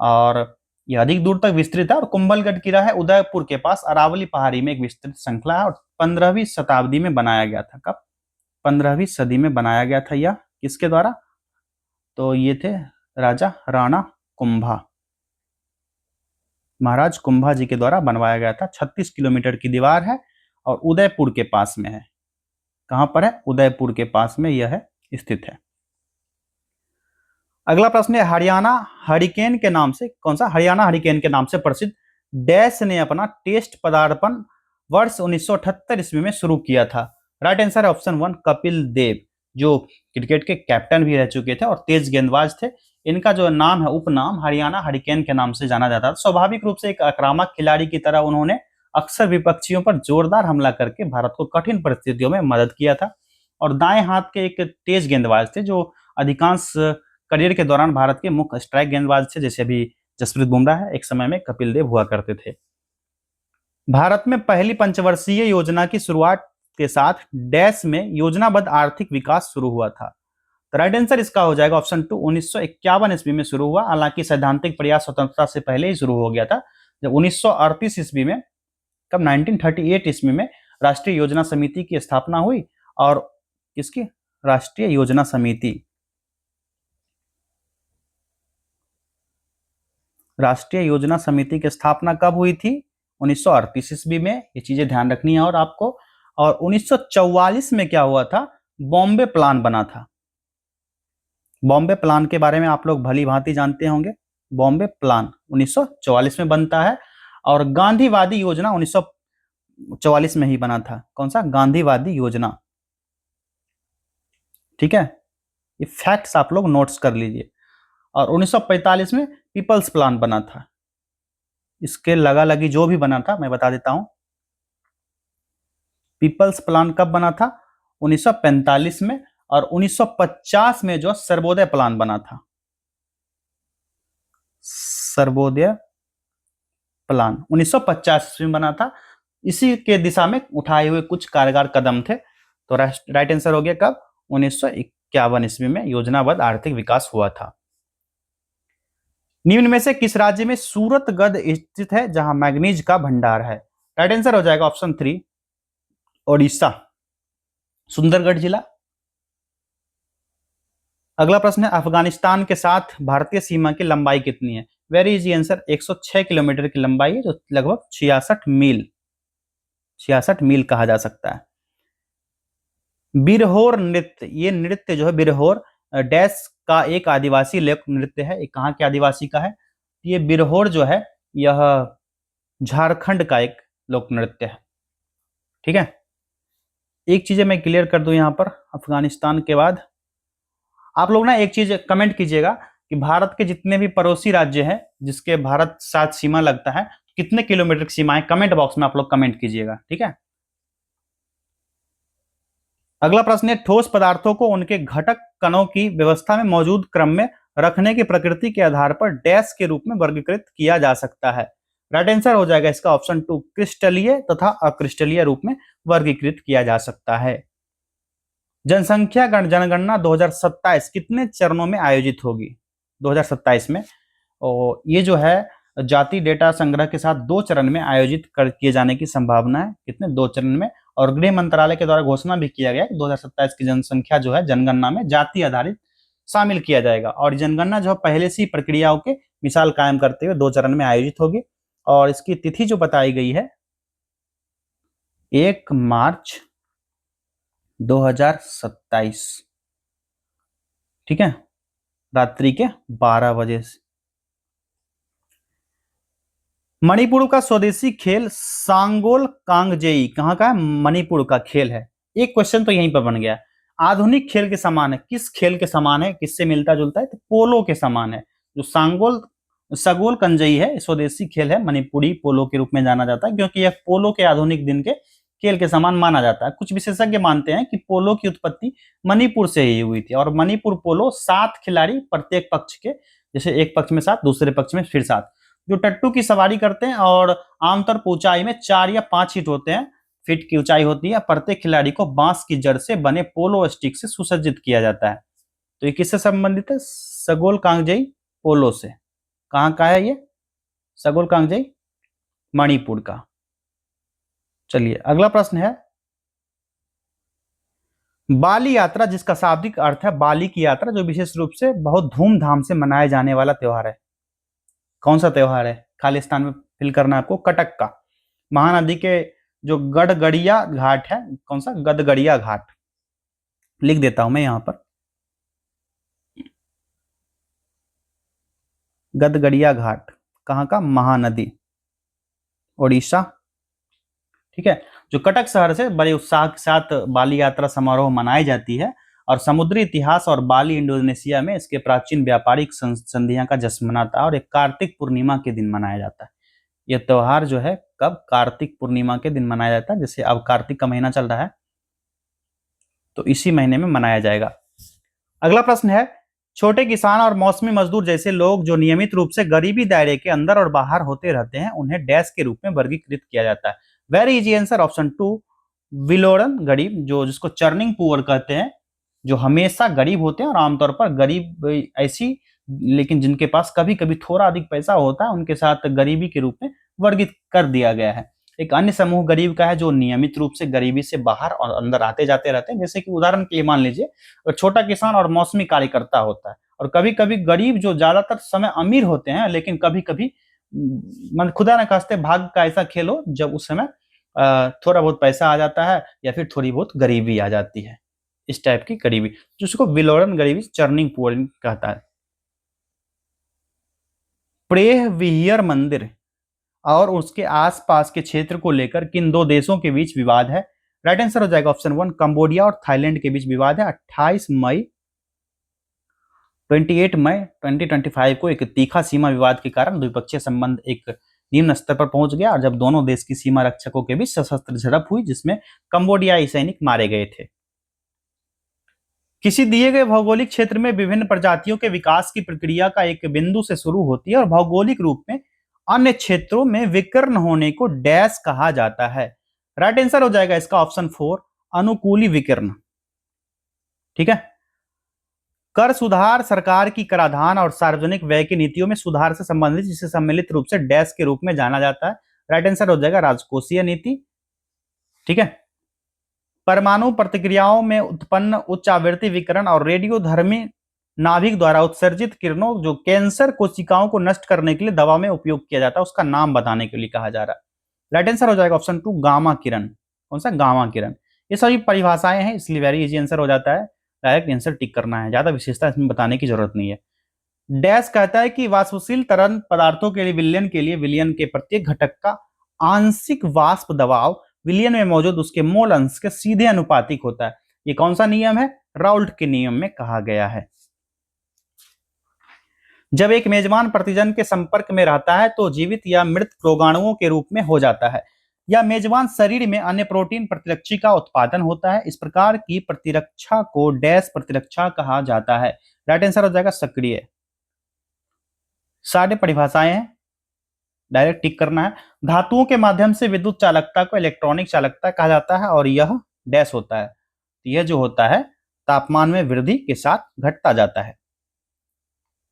और यह अधिक दूर तक विस्तृत है और कुंभलगढ़ किला है उदयपुर के पास अरावली पहाड़ी में एक विस्तृत श्रृंखला है और 15वीं शताब्दी में बनाया गया था। कब? 15वीं सदी में बनाया गया था। यह किसके द्वारा? तो ये थे राजा राणा कुंभा, महाराज कुंभा जी के द्वारा बनवाया गया था। 36 किलोमीटर की दीवार है और उदयपुर के पास में है। कहां पर है? उदयपुर के पास में यह स्थित है। अगला प्रश्न है, हरियाणा हरिकेन के नाम से, कौन सा? हरियाणा हरिकेन के नाम से प्रसिद्ध डैश ने अपना टेस्ट पदार्पण वर्ष 1978 ईस्वी में शुरू किया था। राइट आंसर है ऑप्शन 1, कपिल देव, जो क्रिकेट के कैप्टन भी रह चुके थे और तेज गेंदबाज थे। इनका जो नाम है, उपनाम हरियाणा हरिकेन के नाम से जाना जाता है। स्वाभाविक रूप से एक आक्रामक खिलाड़ी की तरह उन्होंने अक्सर विपक्षियों पर जोरदार हमला करके भारत को कठिन परिस्थितियों में मदद किया था और दाएं हाथ के एक तेज गेंदबाज थे जो अधिकांश करियर के दौरान भारत के मुख्य स्ट्राइक गेंदबाज थे। जैसे अभी जसप्रीत बुमराह है, एक समय में कपिल देव हुआ करते थे। भारत में पहली पंचवर्षीय योजना की शुरुआत के साथ डैश में योजनाबद्ध आर्थिक विकास शुरू हुआ था। तो राइट आंसर इसका हो जाएगा ऑप्शन 2, 1951 ईस्वी में शुरू हुआ। हालांकि सैद्धांतिक प्रयास स्वतंत्रता से पहले ही शुरू हो गया था। जब 1938 ईस्वी में, कब 1938 ईस्वी में राष्ट्रीय योजना समिति की स्थापना हुई। और किसकी? राष्ट्रीय योजना समिति। राष्ट्रीय योजना समिति की स्थापना कब हुई थी? 1938 ईस्वी में। ये चीजें ध्यान रखनी है और आपको। और 1944 में क्या हुआ था? बॉम्बे प्लान बना था। बॉम्बे प्लान के बारे में आप लोग भली भांति जानते होंगे। बॉम्बे प्लान 1944 में बनता है। और गांधीवादी योजना 1944 में ही बना था। कौन सा? गांधीवादी योजना। ठीक है, ये फैक्ट्स आप लोग नोट्स कर लीजिए। और 1945 में पीपल्स प्लान बना था। इसके लगा लगी जो भी बना था मैं बता देता हूं। पीपल्स प्लान कब बना था? 1945 में। और 1950 में जो सर्वोदय प्लान बना था, सर्वोदय प्लान 1950 में बना था। इसी के दिशा में उठाए हुए कुछ कारगर कदम थे। तो राइट आंसर हो गया कब? 1951 ईस्वी में योजनाबद्ध आर्थिक विकास हुआ था। निम्न में से किस राज्य में सूरतगढ़ स्थित है जहां मैग्नीज का भंडार है? राइट आंसर हो जाएगा ऑप्शन 3, ओडिशा, सुंदरगढ़ जिला। अगला प्रश्न है, अफगानिस्तान के साथ भारतीय सीमा की लंबाई कितनी है? वेरी इजी आंसर, 106 किलोमीटर की लंबाई है, जो लगभग 66 मील कहा जा सकता है। बिरहोर नृत्य, ये नृत्य जो है बिरहोर डैश का एक आदिवासी लोक नृत्य है। कहाँ के आदिवासी का है? ये बिरहोर जो है यह झारखंड का एक लोक नृत्य है। ठीक है, एक चीज मैं क्लियर कर दूं यहां पर। अफगानिस्तान के बाद आप लोग ना एक चीज कमेंट कीजिएगा कि भारत के जितने भी पड़ोसी राज्य हैं जिसके भारत साथ सीमा लगता है, कितने किलोमीटर की सीमा है, कमेंट बॉक्स में आप लोग कमेंट कीजिएगा। ठीक है, अगला प्रश्न है, ठोस पदार्थों को उनके घटक कणों की व्यवस्था में मौजूद क्रम में रखने की प्रकृति के आधार पर डैश के रूप में वर्गीकृत किया जा सकता है? राइट आंसर हो जाएगा इसका ऑप्शन 2, क्रिस्टलीय तथा अक्रिस्टलीय रूप में वर्गीकृत किया जा सकता है। जनसंख्या जनगणना 2027 कितने चरणों में आयोजित होगी? 2027 में। और ये जो है जाति डेटा संग्रह के साथ 2 चरण में आयोजित किए जाने की संभावना है। कितने? 2 चरण में। और गृह मंत्रालय के द्वारा घोषणा भी किया गया है कि 2027 की जनसंख्या जो है जनगणना में जाति आधारित शामिल किया जाएगा। और जनगणना जो पहले से प्रक्रियाओं के मिसाल कायम करते हुए 2 चरण में आयोजित होगी। और इसकी तिथि जो बताई गई है 1 मार्च 2027। ठीक है, रात्रि के 12 बजे से। मणिपुर का स्वदेशी खेल सांगोल कांगजेई कहाँ का है? मणिपुर का खेल है। एक क्वेश्चन तो यहीं पर बन गया। आधुनिक खेल के समान है, किस खेल के समान है, किससे मिलता जुलता है? तो पोलो के समान है। जो सगोल कंजई है स्वदेशी खेल है, मणिपुरी पोलो के रूप में जाना जाता है, क्योंकि यह पोलो के आधुनिक दिन के खेल के समान माना जाता है। कुछ विशेषज्ञ मानते हैं कि पोलो की उत्पत्ति मणिपुर से ही हुई थी। और मणिपुर पोलो 7 खिलाड़ी प्रत्येक पक्ष के, जैसे एक पक्ष में 7, दूसरे पक्ष में फिर 7, जो टट्टू की सवारी करते हैं। और आमतौर पर ऊंचाई में 4 या 5 फीट की ऊंचाई होती है। प्रत्येक खिलाड़ी को बांस की जड़ से बने पोलो स्टिक से सुसज्जित किया जाता है। तो ये किससे संबंधित है? सगोल कांगजेई पोलो से। कहाँ का है ये? सगोल कांगजेई मणिपुर का। चलिए अगला प्रश्न है, बाली यात्रा, जिसका शाब्दिक अर्थ है बाली की यात्रा, जो विशेष रूप से बहुत धूमधाम से मनाए जाने वाला त्योहार है। कौन सा त्योहार है? खाली स्थान में फिल करना है आपको। कटक का महानदी के जो गडगड़िया घाट है, कौन सा? गदगड़िया घाट। लिख देता हूं मैं यहां पर, गदगड़िया घाट कहां का? महानदी, ओडिशा। ठीक है, जो कटक शहर से बड़े उत्साह के साथ बाली यात्रा समारोह मनाई जाती है। और समुद्री इतिहास और बाली इंडोनेशिया में इसके प्राचीन व्यापारिक संधियां का जश्न मनाता है। और एक कार्तिक पूर्णिमा के दिन मनाया जाता है। यह त्योहार जो है कब? कार्तिक पूर्णिमा के दिन मनाया जाता है। जैसे अब कार्तिक का महीना चल रहा है तो इसी महीने में मनाया जाएगा। अगला प्रश्न है, छोटे किसान और मौसमी मजदूर जैसे लोग जो नियमित रूप से गरीबी दायरे के अंदर और बाहर होते रहते हैं, उन्हें डैश के रूप में वर्गीकृत किया जाता है। वेरी इजी आंसर ऑप्शन 2, विलोरन गरीब, जो जिसको चर्निंग पुअर कहते हैं। जो हमेशा गरीब होते हैं और आमतौर पर गरीब ऐसी, लेकिन जिनके पास कभी कभी थोड़ा अधिक पैसा होता है उनके साथ गरीबी के रूप में वर्गित कर दिया गया है। एक अन्य समूह गरीब का है जो नियमित रूप से गरीबी से बाहर और अंदर आते जाते रहते हैं, जैसे कि उदाहरण के लिए मान लीजिए छोटा किसान और मौसमी कार्यकर्ता होता है। और कभी कभी गरीब जो ज्यादातर समय अमीर होते हैं, लेकिन कभी कभी मन खुदा न खास्ते भाग का ऐसा खेल हो जब उस समय थोड़ा बहुत पैसा आ जाता है या फिर थोड़ी बहुत गरीबी आ जाती है। इस टाइप की गरीबी जिसको विलोरन गरीबी, चर्निंग पॉइंट कहता है। प्रेह विहियर मंदिर और उसके आसपास के क्षेत्र को लेकर किन दो देशों के बीच विवाद है? राइट आंसर हो जाएगा ऑप्शन 1, कंबोडिया और थाईलैंड के बीच विवाद है। 28 मई 2025 को एक तीखा सीमा विवाद के कारण द्विपक्षीय संबंध एक निम्न स्तर पर पहुंच गया और जब दोनों देश की सीमा रक्षकों के बीच सशस्त्र झड़प हुई जिसमें कंबोडियाई सैनिक मारे गए थे। किसी दिए गए भौगोलिक क्षेत्र में विभिन्न प्रजातियों के विकास की प्रक्रिया का एक बिंदु से शुरू होती है और भौगोलिक रूप में अन्य क्षेत्रों में विकर्ण होने को डैश कहा जाता है। राइट आंसर हो जाएगा इसका ऑप्शन 4, अनुकूली विकर्ण। ठीक है। कर सुधार सरकार की कराधान और सार्वजनिक व्यय की नीतियों में सुधार से संबंधित जिसे सम्मिलित रूप से डैश के रूप में जाना जाता है। राइट आंसर हो जाएगा राजकोषीय नीति। ठीक है। परमाणु प्रतिक्रियाओं में उत्पन्न उच्च आवृत्ति विकिरण और रेडियोधर्मी नाभिक द्वारा उत्सर्जित किरणों जो कैंसर कोशिकाओं को नष्ट करने के लिए दवा में उपयोग किया जाता है उसका नाम बताने के लिए कहा जा रहा है। राइट आंसर हो जाएगा ऑप्शन 2, गामा किरण। कौन सा? गामा किरण। ये सभी परिभाषाएं हैं इसलिए वेरी इजी आंसर हो जाता है, डायरेक्ट आंसर टिक करना है, ज्यादा विशेषता इसमें बताने की जरूरत नहीं है। डैश कहता है कि वाष्पशील तरल पदार्थों के लिए विलयन के प्रत्येक घटक का आंशिक वाष्प दबाव विलयन में मौजूद उसके मोल अंश के सीधे अनुपातिक होता है। ये कौन सा नियम है? राउल्ट के नियम में कहा गया है। जब एक मेजबान प्रतिजन के संपर्क में रहता है तो जीवित या मृत रोगाणुओं के रूप में हो जाता है या मेजबान शरीर में अन्य प्रोटीन प्रतिरक्षी का उत्पादन होता है। इस प्रकार की प्रतिरक्षा को डैश प्रतिरक्षा कहा जाता है। राइट आंसर हो जाएगा सक्रिय। सारे परिभाषाएं हैं, डायरेक्ट टिक करना है। धातुओं के माध्यम से विद्युत चालकता को इलेक्ट्रॉनिक चालकता कहा जाता है और यह डैश होता है। यह जो होता है तापमान में वृद्धि के साथ घटता जाता है।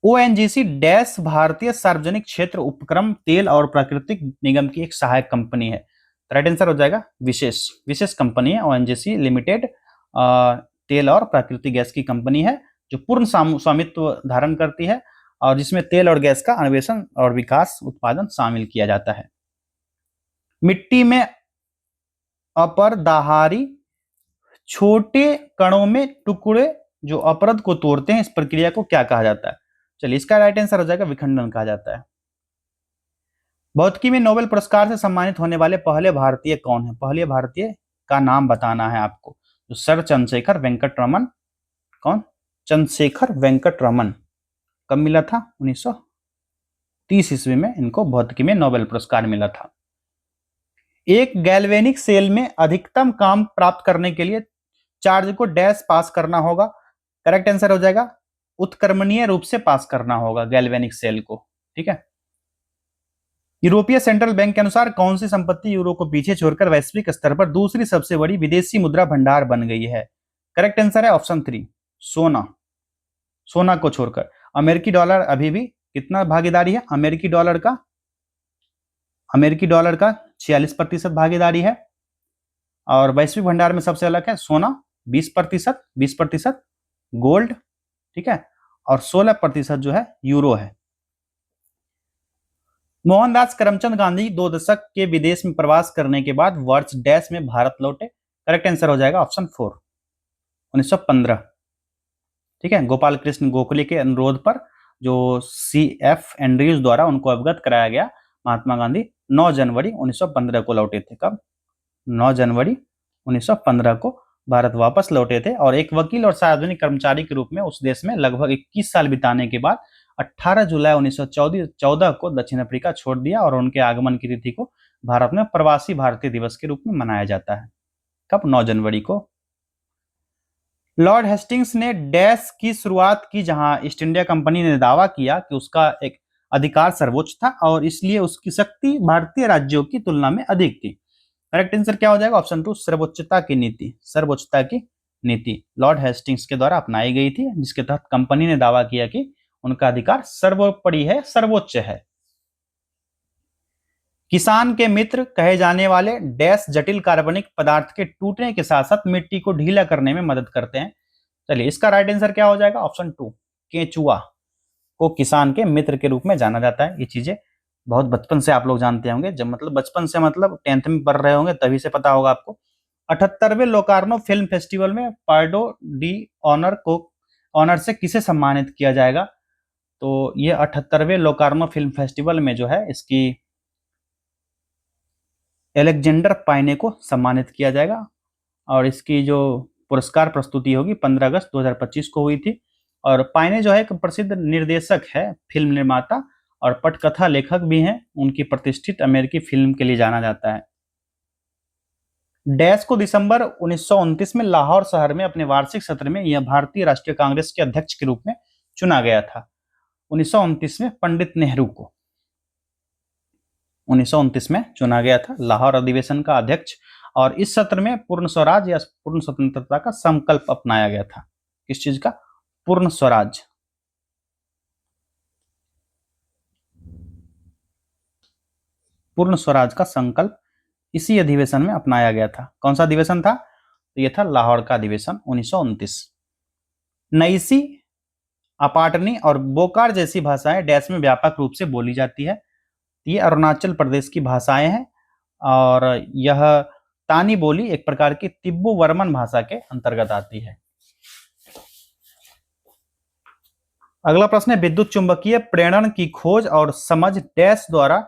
ओएनजीसी डैश भारतीय सार्वजनिक क्षेत्र उपक्रम तेल और प्राकृतिक निगम की एक सहायक कंपनी है। राइट आंसर हो जाएगा विशेष कंपनी है ओएनजीसी लिमिटेड। तेल और प्राकृतिक गैस की कंपनी है जो पूर्ण स्वामित्व धारण करती है और जिसमें तेल और गैस का अन्वेषण और विकास उत्पादन शामिल किया जाता है। मिट्टी में अपरदाहारी छोटे कणों में टुकड़े जो अपरद को तोड़ते हैं इस प्रक्रिया को क्या कहा जाता है? चलिए इसका राइट आंसर हो जाएगा विखंडन कहा जाता है। भौतिकी में नोबेल पुरस्कार से सम्मानित होने वाले पहले भारतीय कौन है? पहले भारतीय का नाम बताना है आपको। तो सर चंद्रशेखर वेंकट रमन। कौन? चंद्रशेखर वेंकट रमन। कब मिला था? 1930 ईस्वी में इनको भौतिकी में नोबेल पुरस्कार मिला था। एक गैल्वेनिक सेल में अधिकतम काम प्राप्त करने के लिए चार्ज को डैश पास करना होगा। करेक्ट आंसर हो जाएगा उत्क्रमणीय रूप से पास करना होगा गैल्वेनिक सेल को। ठीक है। यूरोपीय सेंट्रल बैंक के अनुसार कौन सी संपत्ति यूरो को पीछे छोड़कर वैश्विक स्तर पर दूसरी सबसे बड़ी विदेशी मुद्रा भंडार बन गई है? करेक्ट आंसर है ऑप्शन 3, सोना। सोना को छोड़कर अमेरिकी डॉलर अभी भी कितना भागीदारी है? अमेरिकी डॉलर का 46% भागीदारी है और वैश्विक भंडार में सबसे अलग है सोना 20%, गोल्ड, ठीक है, और 16% जो है यूरो है। मोहनदास करमचंद गांधी 2 दशक के विदेश में प्रवास करने के बाद वर्ष डैश में भारत लौटे। करेक्ट आंसर हो जाएगा ऑप्शन 4, 1915। ठीक है। गोपाल कृष्ण गोखले के अनुरोध पर जो CF एंड्रयूज द्वारा उनको अवगत कराया गया, महात्मा गांधी 9 जनवरी 1915 को लौटे थे। कब? 9 जनवरी 1915 को भारत वापस लौटे थे और एक वकील और सार्वजनिक कर्मचारी के रूप में उस देश में लगभग 21 साल बिताने के बाद 18 जुलाई 1914 को दक्षिण अफ्रीका छोड़ दिया और उनके आगमन की तिथि को भारत में प्रवासी भारतीय दिवस के रूप में मनाया जाता है। कब? 9 जनवरी को। लॉर्ड हेस्टिंग्स ने डैश की शुरुआत की जहां ईस्ट इंडिया कंपनी ने दावा किया कि उसका एक अधिकार सर्वोच्च था और इसलिए उसकी शक्ति भारतीय राज्यों की तुलना में अधिक थी। करेक्ट आंसर क्या हो जाएगा? ऑप्शन 2, सर्वोच्चता की नीति। सर्वोच्चता की नीति लॉर्ड हेस्टिंग्स के द्वारा अपनाई गई थी, जिसके तहत कंपनी ने दावा किया कि उनका अधिकार सर्वोपरि है, सर्वोच्च है। किसान के मित्र कहे जाने वाले डैश जटिल कार्बनिक पदार्थ के टूटने के साथ साथ मिट्टी को ढीला करने में मदद करते हैं। चलिए, इसका राइट आंसर क्या हो जाएगा? ऑप्शन 2, केंचुआ को किसान के मित्र के रूप में जाना जाता है। ये चीजें बहुत बचपन से आप लोग जानते होंगे, जब मतलब बचपन से मतलब 10th में पढ़ रहे होंगे तभी से पता होगा आपको। 78वें लोकार्नो फिल्म फेस्टिवल में पार्डो डी ऑनर से किसे सम्मानित किया जाएगा? तो ये 78वें लोकार्नो फिल्म फेस्टिवल में जो है इसकी एलेक्जेंडर पाइने को सम्मानित किया जाएगा, और इसकी जो पुरस्कार प्रस्तुति होगी 15 अगस्त 2025 को हुई थी। और पाइने जो है एक प्रसिद्ध निर्देशक है, फिल्म निर्माता और पटकथा लेखक भी हैं। उनकी प्रतिष्ठित अमेरिकी फिल्म के लिए जाना जाता है। डैश को दिसंबर 1929 में लाहौर शहर में अपने वार्षिक सत्र में यह भारतीय राष्ट्रीय कांग्रेस के अध्यक्ष के रूप में चुना गया था। 1929 में पंडित नेहरू को 1929 में चुना गया था लाहौर अधिवेशन का अध्यक्ष, और इस सत्र में पूर्ण स्वराज या पूर्ण स्वतंत्रता का संकल्प अपनाया गया था। किस चीज का? पूर्ण स्वराज। पूर्ण स्वराज का संकल्प इसी अधिवेशन में अपनाया गया था। कौन सा अधिवेशन था? तो यह था लाहौर का अधिवेशन 1929। नईसी, अपाटनी और बोकार जैसी भाषाएं डैश में व्यापक रूप से बोली जाती है। ये अरुणाचल प्रदेश की भाषाएं हैं, और यह तानी बोली एक प्रकार की तिब्बू वर्मन भाषा के अंतर्गत आती है। अगला प्रश्न है, विद्युत चुंबकीय प्रेरण की खोज और समझ डैश द्वारा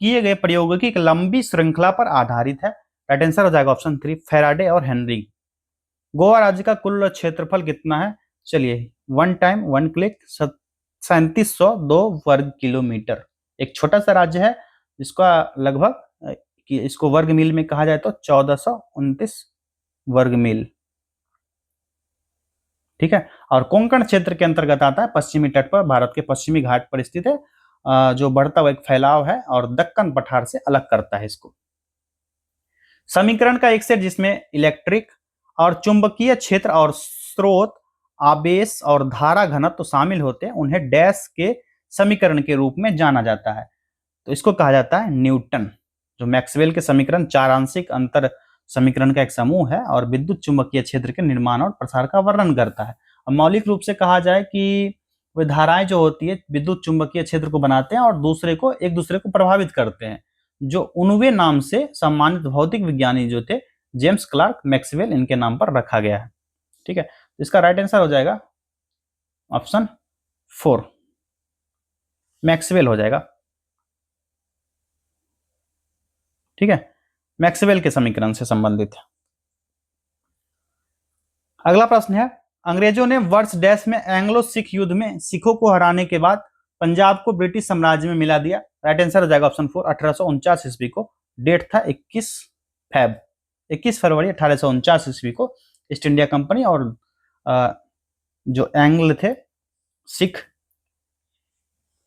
किए गए प्रयोगों की एक लंबी श्रृंखला पर आधारित है। राइट आंसर हो जाएगा ऑप्शन 3, फैराडे और हेनरी। गोवा राज्य का कुल क्षेत्रफल कितना है? चलिए, वन टाइम वन क्लिक 3702 वर्ग किलोमीटर। एक छोटा सा राज्य है जिसका लगभग कि इसको वर्ग मील में कहा जाए तो 1429 वर्ग मील। ठीक है, और कोंकण क्षेत्र के अंतर्गत आता है। पश्चिमी तट पर भारत के पश्चिमी घाट पर स्थित है, जो बढ़ता हुआ एक फैलाव है और दक्कन पठार से अलग करता है इसको। समीकरण का एक सेट जिसमें इलेक्ट्रिक और चुंबकीय क्षेत्र और स्रोत, आवेश और धारा घनत्व तो शामिल होते हैं, उन्हें डैश के समीकरण के रूप में जाना जाता है। तो इसको कहा जाता है न्यूटन। जो मैक्सवेल के समीकरण चार आंशिक अंतर समीकरण का एक समूह है और विद्युत चुंबकीय क्षेत्र के निर्माण और प्रसार का वर्णन करता है। अब मौलिक रूप से कहा जाए कि वे धाराएं जो होती है विद्युत चुंबकीय क्षेत्र को बनाते हैं और एक दूसरे को प्रभावित करते हैं। जो उनवे नाम से सम्मानित भौतिक विज्ञानी जो थे जेम्स क्लार्क मैक्सवेल, इनके नाम पर रखा गया है। ठीक है, इसका राइट आंसर हो जाएगा ऑप्शन 4, मैक्सवेल हो जाएगा। ठीक है, मैक्सवेल के समीकरण से संबंधित है। अगला प्रश्न है, अंग्रेजों ने वर्ष डैश में एंग्लो सिख युद्ध में सिखों को हराने के बाद पंजाब को ब्रिटिश साम्राज्य में मिला दिया। राइट आंसर हो जाएगा ऑप्शन 4, 1849 ईस्वी को। डेट था 21 फरवरी 1849 ईस्वी को ईस्ट इंडिया कंपनी और जो एंग्ल थे सिख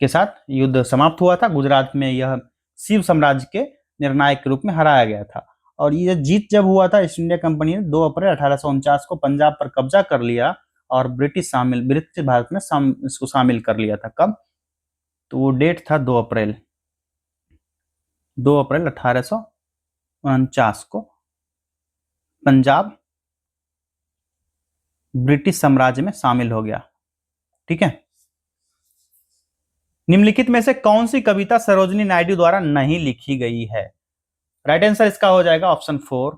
के साथ युद्ध समाप्त हुआ था। गुजरात में यह शिव साम्राज्य के निर्णायक के रूप में हराया गया था। और ये जीत जब हुआ था, ईस्ट इंडिया कंपनी ने 2 अप्रैल 1849 को पंजाब पर कब्जा कर लिया और ब्रिटिश भारत में इसको शामिल कर लिया था। कब? तो वो डेट था 2 अप्रैल 1849 को पंजाब ब्रिटिश साम्राज्य में शामिल हो गया। ठीक है, निम्नलिखित में से कौन सी कविता सरोजिनी नायडू द्वारा नहीं लिखी गई है? राइट आंसर इसका हो जाएगा ऑप्शन 4,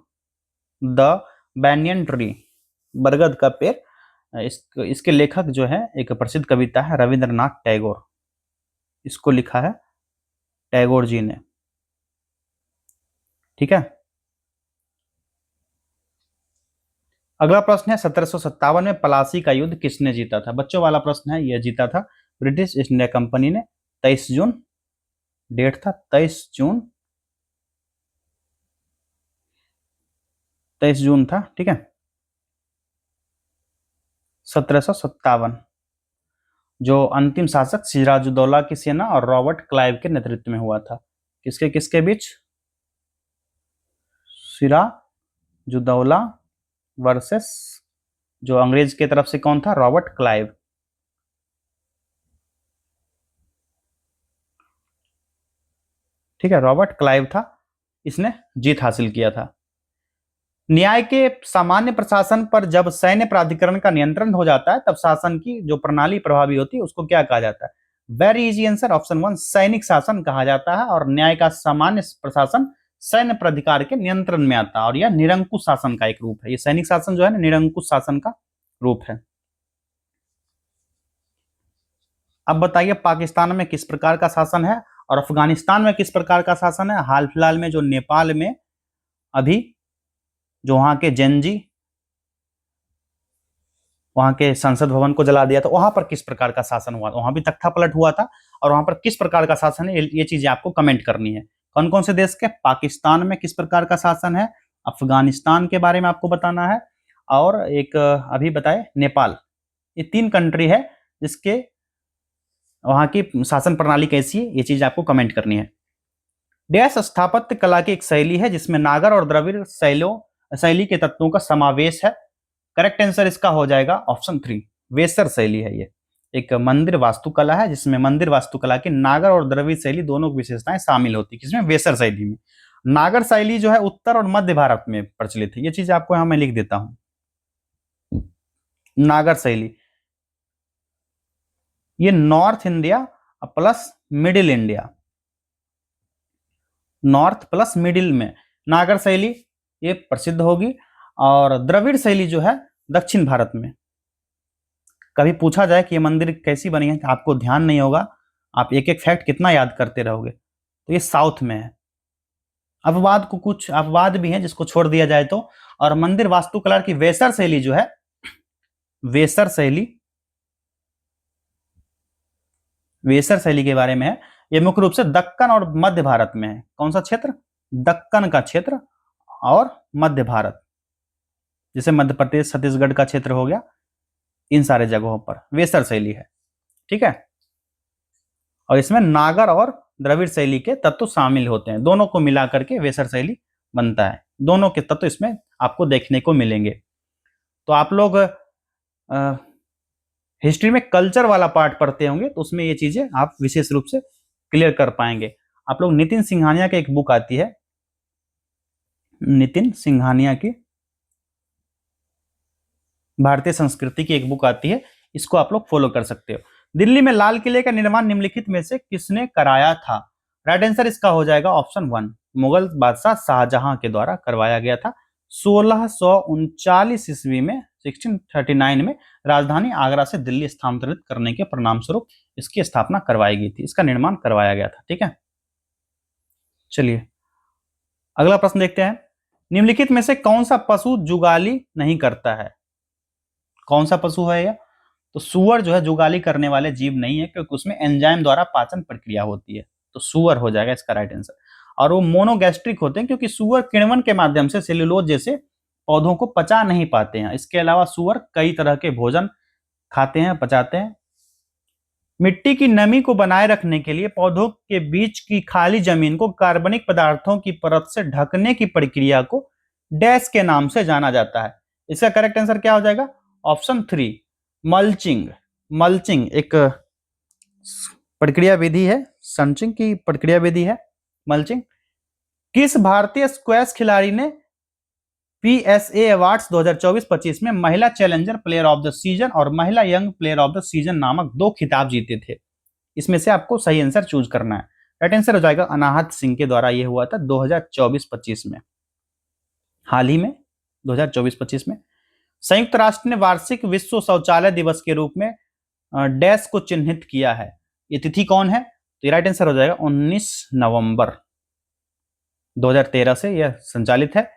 द बैनियन ट्री, बरगद का पेड़। इसके लेखक जो है एक प्रसिद्ध कविता है रविंद्रनाथ टैगोर, इसको लिखा है टैगोर जी ने। ठीक है, अगला प्रश्न है, 1757 में प्लासी का युद्ध किसने जीता था? बच्चों वाला प्रश्न है, यह जीता था ब्रिटिश ईस्ट इंडिया कंपनी ने। 23 जून डेट था, 23 जून था। ठीक है, 1757 जो अंतिम शासक सिराजुद्दौला की सेना और रॉबर्ट क्लाइव के नेतृत्व में हुआ था। किसके किसके बीच? सिराजुद्दौला वर्सेस जो अंग्रेज की तरफ से कौन था? Robert Clive. ठीक है, रॉबर्ट क्लाइव था, इसने जीत हासिल किया था। न्याय के सामान्य प्रशासन पर जब सैन्य प्राधिकरण का नियंत्रण हो जाता है तब शासन की जो प्रणाली प्रभावी होती है उसको क्या कहा जाता है? वेरी इजी आंसर, ऑप्शन 1 सैनिक शासन कहा जाता है। और न्याय का सामान्य प्रशासन सैन्य प्राधिकार के नियंत्रण में आता है और यह निरंकुश शासन का एक रूप है। ये सैनिक शासन जो है ना, निरंकुश शासन का रूप है। अब बताइए पाकिस्तान में किस प्रकार का शासन है और अफगानिस्तान में किस प्रकार का शासन है? हाल फिलहाल में जो नेपाल में अभी जो वहां के जेनजी वहां के संसद भवन को जला दिया था, वहां पर किस प्रकार का शासन हुआ? वहां भी तख्ता पलट हुआ था, और वहां पर किस प्रकार का शासन है, ये चीजें आपको कमेंट करनी है। कौन कौन से देश के? पाकिस्तान में किस प्रकार का शासन है, अफगानिस्तान के बारे में आपको बताना है, और एक अभी बताए नेपाल। ये 3 कंट्री है जिसके वहां की शासन प्रणाली कैसी है, ये चीज आपको कमेंट करनी है। डैश स्थापत्य कला की एक शैली है जिसमें नागर और द्रविड़ शैली के तत्वों का समावेश है। करेक्ट आंसर इसका हो जाएगा ऑप्शन 3, वेसर शैली है। ये एक मंदिर वास्तुकला है जिसमें मंदिर वास्तुकला की नागर और द्रविड़ शैली दोनों विशेषताएं शामिल होती है। किसमें? वेसर शैली में। नागर शैली जो है उत्तर और मध्य भारत में प्रचलित है। ये चीज आपको यहां मैं लिख देता हूं। नागर शैली ये north India plus middle India, north plus middle में नागर शैली ये प्रसिद्ध होगी। और द्रविड़ शैली जो है दक्षिण भारत में। कभी पूछा जाए कि ये मंदिर कैसी बनी है, आपको ध्यान नहीं होगा, आप एक एक फैक्ट कितना याद करते रहोगे, तो ये साउथ में है। अपवाद को कुछ अपवाद भी हैं जिसको छोड़ दिया जाए तो। और मंदिर वास्तुकला की वेसर शैली जो है, वेसर शैली के बारे में है। ये मुख्य रूप से दक्कन और मध्य भारत में है। कौन सा क्षेत्र? दक्कन का क्षेत्र और मध्य भारत, जैसे मध्य प्रदेश छत्तीसगढ़ का क्षेत्र हो गया, इन सारे जगहों पर वेसर शैली है। ठीक है, और इसमें नागर और द्रविड़ शैली के तत्व शामिल होते हैं, दोनों को मिला करके वेसर शैली बनता है। दोनों के तत्व इसमें आपको देखने को मिलेंगे। तो आप लोग हिस्ट्री में कल्चर वाला पार्ट पढ़ते होंगे तो उसमें ये चीजें आप विशेष रूप से क्लियर कर पाएंगे। आप लोग नितिन सिंघानिया की एक बुक आती है, नितिन सिंघानिया की भारतीय संस्कृति की एक बुक आती है, इसको आप लोग फॉलो कर सकते हो। दिल्ली में लाल किले का निर्माण निम्नलिखित में से किसने कराया था? राइट आंसर इसका हो जाएगा ऑप्शन 1, मुगल बादशाह शाहजहां के द्वारा करवाया गया था। 1639 ईस्वी में 1639 में राजधानी आगरा से दिल्ली स्थानांतरित करने के परिणाम स्वरूप इसकी स्थापना करवाई गई थी, इसका निर्माण करवाया गया था। ठीक है, चलिए अगला प्रश्न देखते हैं। निम्नलिखित में से कौन सा पशु जुगाली नहीं करता है? कौन सा पशु है यह? तो सूअर जो है जुगाली करने वाले जीव नहीं है, क्योंकि उसमें एंजाइम द्वारा पाचन प्रक्रिया होती है, तो सूअर हो जाएगा इसका राइट आंसर। और वो मोनोगैस्ट्रिक होते हैं क्योंकि सूअर किण्वन के माध्यम से सेल्यूलोज जैसे पौधों को पचा नहीं पाते हैं। इसके अलावा सूअर कई तरह के भोजन खाते हैं, पचाते हैं। मिट्टी की नमी को बनाए रखने के लिए पौधों के बीच की खाली जमीन को कार्बनिक पदार्थों की परत से ढकने की प्रक्रिया को डैश के नाम से जाना जाता है। इसका करेक्ट आंसर क्या हो जाएगा? Option 3, mulching. मल्चिंग एक प्रक्रिया विधि है, संचिंग की प्रक्रिया विधि है मल्चिंग। किस भारतीय स्क्वैश खिलाड़ी ने PSA अवार्ड्स 2024-25 में महिला challenger player of the season और महिला young player of the season नामक 2 खिताब जीते थे? इसमें से आपको सही आंसर चूज करना है। राइट आंसर हो जाएगा अनाहत सिंह के द्वारा यह हुआ था 2024-25 में, हाल ही में 2024-25 में। संयुक्त राष्ट्र ने वार्षिक विश्व शौचालय दिवस के रूप में डैश को चिन्हित किया है, ये तिथि कौन है? तो राइट आंसर हो जाएगा 19 नवंबर 2013 से यह संचालित है।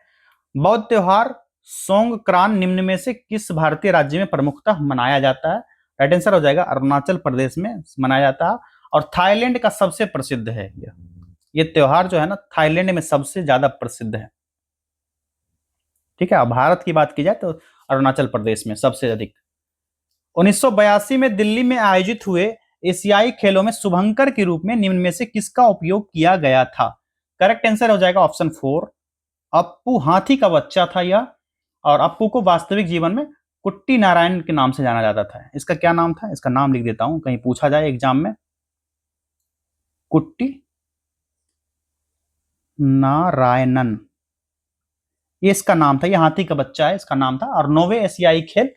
बौद्ध त्योहार सोंगक्रान निम्न में से किस भारतीय राज्य में प्रमुखतः मनाया जाता है? राइट आंसर हो जाएगा अरुणाचल प्रदेश में मनाया जाता है, और थाईलैंड का सबसे प्रसिद्ध है ये त्योहार जो है ना, थाईलैंड में सबसे ज्यादा प्रसिद्ध है। ठीक है, भारत की बात की जाए तो अरुणाचल प्रदेश में सबसे अधिक। 1982 में दिल्ली में आयोजित हुए एशियाई खेलों में शुभंकर के रूप में निम्न में से किसका उपयोग किया गया था? करेक्ट आंसर हो जाएगा ऑप्शन 4, अप्पू। हाथी का बच्चा था यह, और अप्पू को वास्तविक जीवन में कुट्टी नारायण के नाम से जाना जाता था। इसका क्या नाम था? इसका नाम लिख देता हूं, कहीं पूछा जाए एग्जाम में। कुट्टी नारायणन, ये इसका नाम था। ये हाथी का बच्चा है, इसका नाम था। और 9वें एशियाई खेल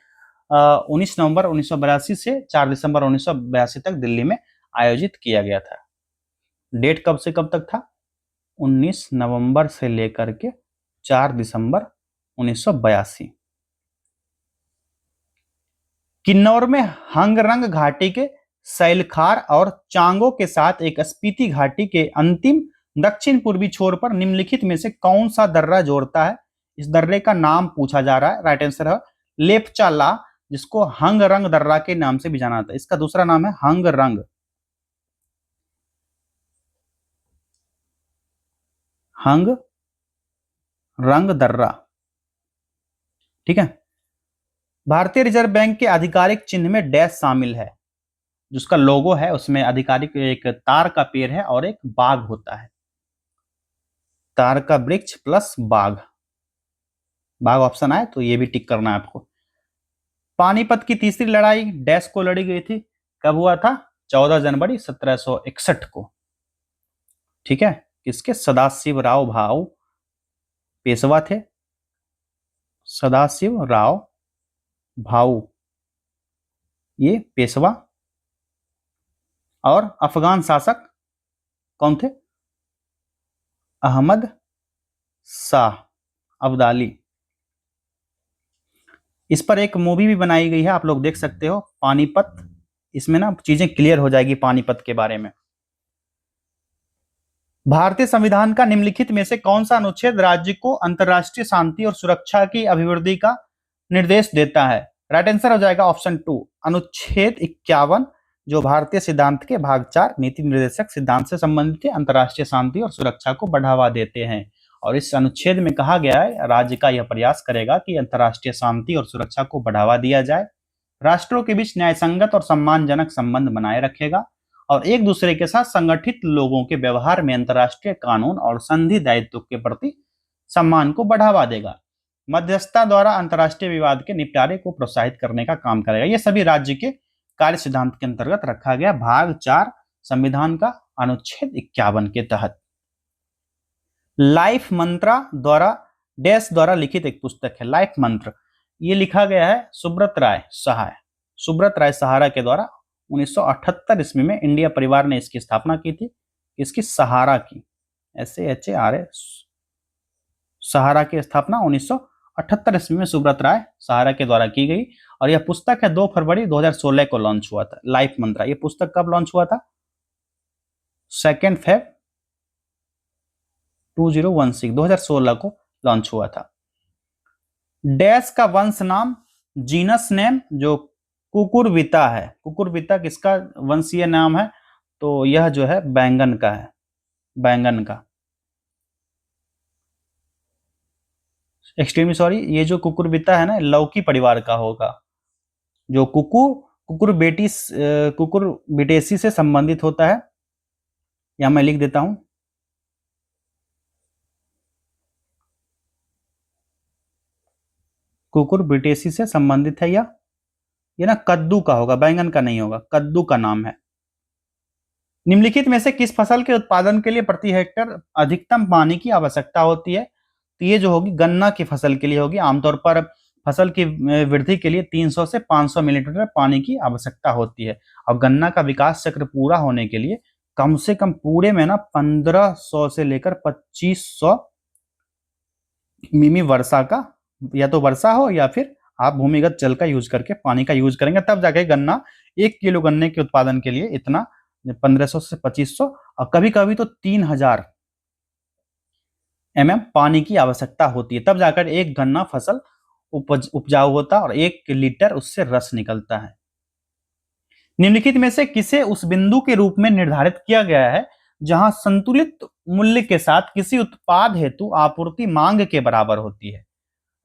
19 नवंबर 1982 से 4 दिसंबर 1982 तक दिल्ली में आयोजित किया गया था। डेट कब से कब तक था? 19 नवंबर से लेकर के 4 दिसंबर 1982। किन्नौर में हंगरंग घाटी के सैलखार और चांगो के साथ एक स्पीति घाटी के अंतिम दक्षिण पूर्वी छोर पर निम्नलिखित में से कौन सा दर्रा जोड़ता है? इस दर्रे का नाम पूछा जा रहा है। राइट आंसर है लेपचाला, जिसको हंगरंग दर्रा के नाम से भी जाना जाता है। इसका दूसरा नाम है हंगरंग, हंग रंग दर्रा। ठीक है। भारतीय रिजर्व बैंक के आधिकारिक चिन्ह में डैश शामिल है। जिसका लोगो है उसमें आधिकारिक एक तार का पेड़ है और एक बाघ होता है। तार का वृक्ष प्लस बाघ, बाघ ऑप्शन आए तो ये भी टिक करना है आपको। पानीपत की तीसरी लड़ाई डैश को लड़ी गई थी, कब हुआ था? 14 जनवरी 1761 को। ठीक है। किसके? सदाशिव राव भाऊ पेशवा थे। सदाशिव राव भाऊ ये पेशवा। और अफगान शासक कौन थे? अहमद शाह अब्दाली। इस पर एक मूवी भी बनाई गई है, आप लोग देख सकते हो, पानीपत। इसमें ना चीजें क्लियर हो जाएगी पानीपत के बारे में। भारतीय संविधान का निम्नलिखित में से कौन सा अनुच्छेद राज्य को अंतर्राष्ट्रीय शांति और सुरक्षा की अभिवृद्धि का निर्देश देता है? राइट आंसर हो जाएगा ऑप्शन 2, अनुच्छेद 51, जो भारतीय सिद्धांत के भाग 4 नीति निर्देशक सिद्धांत से संबंधित है, अंतर्राष्ट्रीय शांति और सुरक्षा को बढ़ावा देते हैं। और इस अनुच्छेद में कहा गया है राज्य का यह प्रयास करेगा कि अंतर्राष्ट्रीय शांति और सुरक्षा को बढ़ावा दिया जाए, राष्ट्रों के बीच न्यायसंगत और सम्मानजनक संबंध बनाए रखेगा और एक दूसरे के साथ संगठित लोगों के व्यवहार में अंतर्राष्ट्रीय कानून और संधि दायित्व के प्रति सम्मान को बढ़ावा देगा, मध्यस्थता द्वारा अंतर्राष्ट्रीय विवाद के निपटारे को प्रोत्साहित करने का काम करेगा। ये सभी राज्य के कार्य सिद्धांत के अंतर्गत रखा गया भाग 4 संविधान का अनुच्छेद 51 के तहत। लाइफ मंत्रा द्वारा डैश द्वारा लिखित एक पुस्तक है लाइफ मंत्र। ये लिखा गया है सुब्रत राय सहाय, सुब्रत राय सहारा के द्वारा 1978 ईस्वी में इंडिया परिवार ने इसकी स्थापना की थी। इसकी सहारा की SAHARA सहारा की स्थापना 1978 ईस्वी में सुब्रत राय सहारा के द्वारा की गई और यह पुस्तक है 2 फरवरी 2016 को लॉन्च हुआ था। लाइफ मंत्रा ये पुस्तक कब लॉन्च हुआ था? 2 फेब 2016 को लॉन्च हुआ था। डैश का वंश नाम जीनस नेम जो कुकुरबिता है, कुकुरबिता किसका वंशीय नाम है? तो यह जो है बैंगन का है, बैंगन का। एक्सट्रीमली सॉरी, ये जो कुकुरबिता है ना लौकी परिवार का होगा। जो कुकुरबिटेसी से संबंधित होता है, यहां मैं लिख देता हूं। कुकुरबिटेसी से संबंधित है ये ना कद्दू का होगा, बैंगन का नहीं होगा, कद्दू का नाम है। निम्नलिखित में से किस फसल के उत्पादन के लिए प्रति हेक्टेयर अधिकतम पानी की आवश्यकता होती है? तो ये जो होगी गन्ना की फसल के लिए होगी। आमतौर पर फसल की वृद्धि के लिए 300 से 500 मिलीलीटर पानी की आवश्यकता होती है और गन्ना का विकास चक्र पूरा होने के लिए कम से कम पूरे में ना 1500 से लेकर 2500 मिमी वर्षा का, या तो वर्षा हो या फिर आप भूमिगत जल का यूज करके पानी का यूज करेंगे, तब जाके गन्ना 1 किलो गन्ने के उत्पादन के लिए इतना 1500 से 2500 और कभी कभी तो 3000 mm पानी की आवश्यकता होती है, तब जाकर एक गन्ना फसल उपजाऊ होता है और 1 लीटर उससे रस निकलता है। निम्नलिखित में से किसे उस बिंदु के रूप में निर्धारित किया गया है जहां संतुलित मूल्य के साथ किसी उत्पाद हेतु आपूर्ति मांग के बराबर होती है?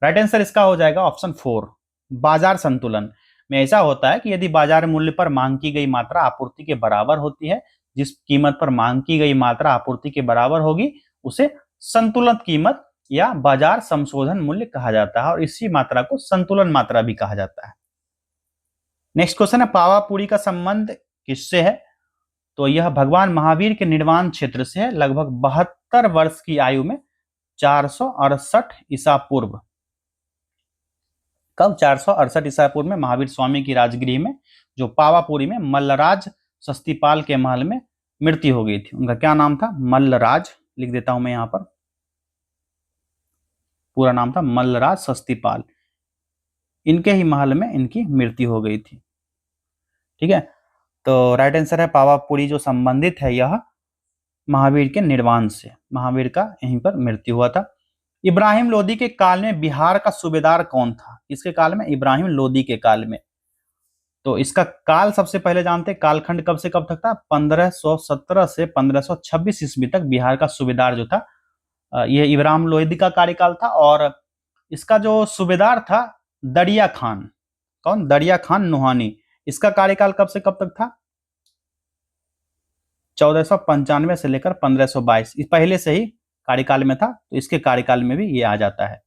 राइट आंसर इसका हो जाएगा ऑप्शन 4, बाजार संतुलन में ऐसा होता है कि यदि बाजार मूल्य पर मांग की गई मात्रा आपूर्ति के बराबर होती है, जिस कीमत पर मांग की गई मात्रा आपूर्ति के बराबर होगी उसे संतुलित कीमत या बाजार संशोधन मूल्य कहा जाता है और इसी मात्रा को संतुलन मात्रा भी कहा जाता है। नेक्स्ट क्वेश्चन है पावापुरी का संबंध किससे है? तो यह भगवान महावीर के निर्वाण क्षेत्र से है, लगभग 72 वर्ष की आयु में 468 ईसा पूर्व। कब? 468 ईसा पूर्व में महावीर स्वामी की राजगृह में जो पावापुरी में मल्लराज सस्तीपाल के महल में मृत्यु हो गई थी। उनका क्या नाम था? मल्लराज। लिख देता हूं मैं यहां पर, पूरा नाम था मल्लराज सस्तीपाल। इनके ही महल में इनकी मृत्यु हो गई थी। ठीक है, तो राइट आंसर है पावापुरी जो संबंधित है यह महावीर के निर्वाण से, महावीर का यहीं पर मृत्यु हुआ था। इब्राहिम लोदी के काल में बिहार का सूबेदार कौन था? इसके काल में, इब्राहिम लोदी के काल में। तो इसका काल सबसे पहले जानते हैं, कालखंड कब से कब तक था? 1517 से 1526 ईस्वी तक बिहार का सूबेदार जो था यह इब्राहिम लोदी का कार्यकाल था। और इसका जो सूबेदार था दरिया खान, कौन? दरिया खान नुहानी। इसका कार्यकाल कब से कब तक था? 1495 से लेकर 1522। इस पहले से ही कार्यकाल में था, तो इसके कार्यकाल में भी ये आ जाता है।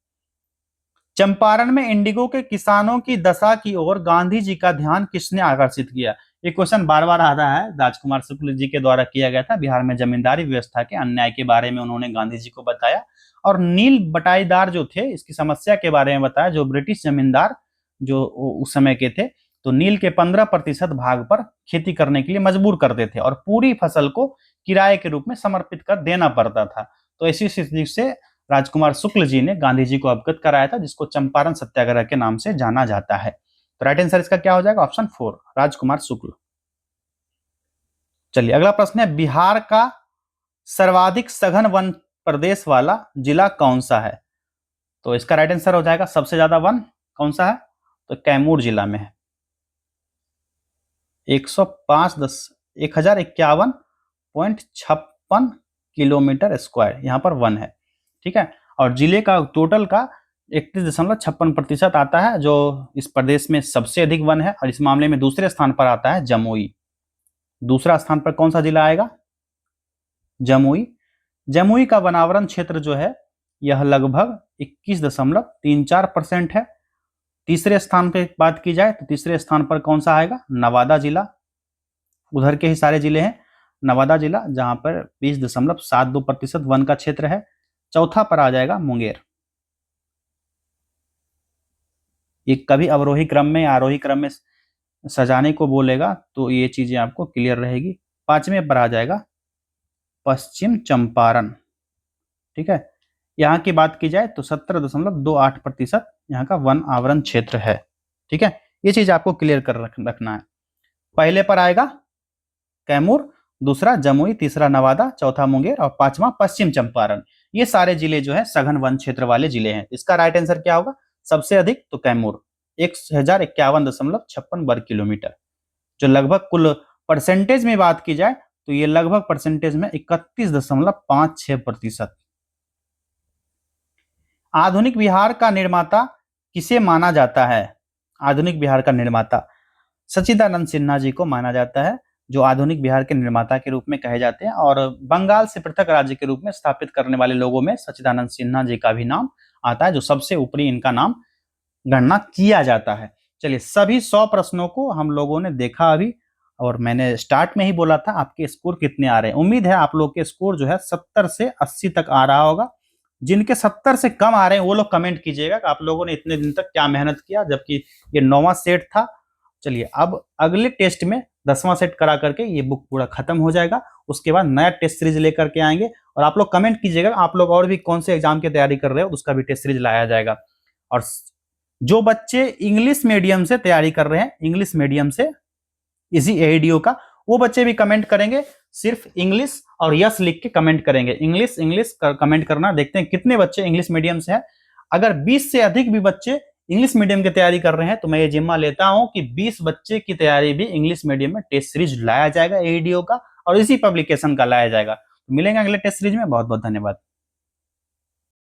चंपारण में इंडिगो के किसानों की दशा की ओर गांधी जी का ध्यान किसने आकर्षित किया? ये क्वेश्चन बार बार आ रहा है, राजकुमार शुक्ल जी के द्वारा किया गया था। बिहार में जमींदारी व्यवस्था के अन्याय के बारे में उन्होंने गांधी जी को बताया और नील बटाईदार जो थे इसकी समस्या के बारे में बताया। जो ब्रिटिश जमींदार जो उस समय के थे, तो नील के 15% भाग पर खेती करने के लिए मजबूर करते थे और पूरी फसल को किराए के रूप में समर्पित कर देना पड़ता था। तो ऐसी स्थिति से राजकुमार शुक्ल जी ने गांधी जी को अवगत कराया था, जिसको चंपारण सत्याग्रह के नाम से जाना जाता है। तो राइट आंसर इसका क्या हो जाएगा? ऑप्शन 4, राजकुमार शुक्ल। चलिए अगला प्रश्न है, बिहार का सर्वाधिक सघन वन प्रदेश वाला जिला कौन सा है? तो इसका राइट आंसर हो जाएगा, सबसे ज्यादा वन कौन सा है? तो कैमूर जिला में है। 1051.56 किलोमीटर स्क्वायर यहाँ पर वन है। ठीक है, और जिले का टोटल का 31.56% आता है, जो इस प्रदेश में सबसे अधिक वन है। और इस मामले में दूसरे स्थान पर आता है जमुई। दूसरा स्थान पर कौन सा जिला आएगा? जमुई। जमुई का वनावरण क्षेत्र जो है यह लगभग 21.34% है। तीसरे स्थान पर बात की जाए तो तीसरे स्थान पर कौन सा आएगा? नवादा जिला। उधर के ही सारे जिले हैं, नवादा जिला जहां पर 20.72% वन का क्षेत्र है। चौथा पर आ जाएगा मुंगेर। ये कभी अवरोही क्रम में या आरोही क्रम में सजाने को बोलेगा तो ये चीजें आपको क्लियर रहेगी। 5वें पर आ जाएगा पश्चिम चंपारण। ठीक है, यहाँ की बात की जाए तो 17.28% यहाँ का वन आवरण क्षेत्र है। ठीक है, ये चीज आपको क्लियर कर रखना है। पहले पर आएगा कैमूर, दूसरा जमुई, तीसरा नवादा, चौथा मुंगेर और पांचवा पश्चिम चंपारण। ये सारे जिले जो है सघन वन क्षेत्र वाले जिले हैं। इसका राइट आंसर क्या होगा? सबसे अधिक तो कैमूर 1051.56 वर्ग किलोमीटर, जो लगभग कुल परसेंटेज में बात की जाए तो ये लगभग परसेंटेज में 31.56%। आधुनिक बिहार का निर्माता किसे माना जाता है? आधुनिक बिहार का निर्माता सच्चिदानंद सिन्हा जी को माना जाता है, जो आधुनिक बिहार के निर्माता के रूप में कहे जाते हैं। और बंगाल से पृथक राज्य के रूप में स्थापित करने वाले लोगों में सच्चिदानंद सिन्हा जी का भी नाम आता है, जो सबसे ऊपरी इनका नाम गणना किया जाता है। चलिए, सभी 100 प्रश्नों को हम लोगों ने देखा अभी, और मैंने स्टार्ट में ही बोला था आपके स्कोर कितने आ रहे हैं। उम्मीद है आप लोग के स्कोर जो है 70 से 80 तक आ रहा होगा। जिनके 70 से कम आ रहे हैं वो लोग कमेंट कीजिएगा कि आप लोगों ने इतने दिन तक क्या मेहनत किया, जबकि ये 9वां सेट था। चलिए, अब अगले टेस्ट में 10वां सेट करा करके ये बुक पूरा खत्म हो जाएगा। उसके बाद नया टेस्ट सीरीज लेकर के आएंगे, और आप लोग कमेंट कीजिएगा आप लोग और भी कौन से एग्जाम की तैयारी कर रहे हो, उसका भी टेस्ट सीरीज लाया जाएगा। और जो बच्चे इंग्लिश मीडियम से तैयारी कर रहे हैं, इंग्लिश मीडियम से इसी एडीओ का, वो बच्चे भी कमेंट करेंगे। सिर्फ इंग्लिश और यस लिख के कमेंट करेंगे। इंग्लिश इंग्लिश कमेंट करना, देखते हैं कितने बच्चे इंग्लिश मीडियम से हैं। अगर 20 से अधिक भी बच्चे इंग्लिश मीडियम की तैयारी कर रहे हैं तो मैं ये जिम्मा लेता हूं कि 20 बच्चे की तैयारी भी इंग्लिश मीडियम में टेस्ट सीरीज लाया जाएगा एडीओ का, और इसी पब्लिकेशन का लाया जाएगा। तो मिलेंगे अगले टेस्ट सीरीज में। बहुत बहुत धन्यवाद।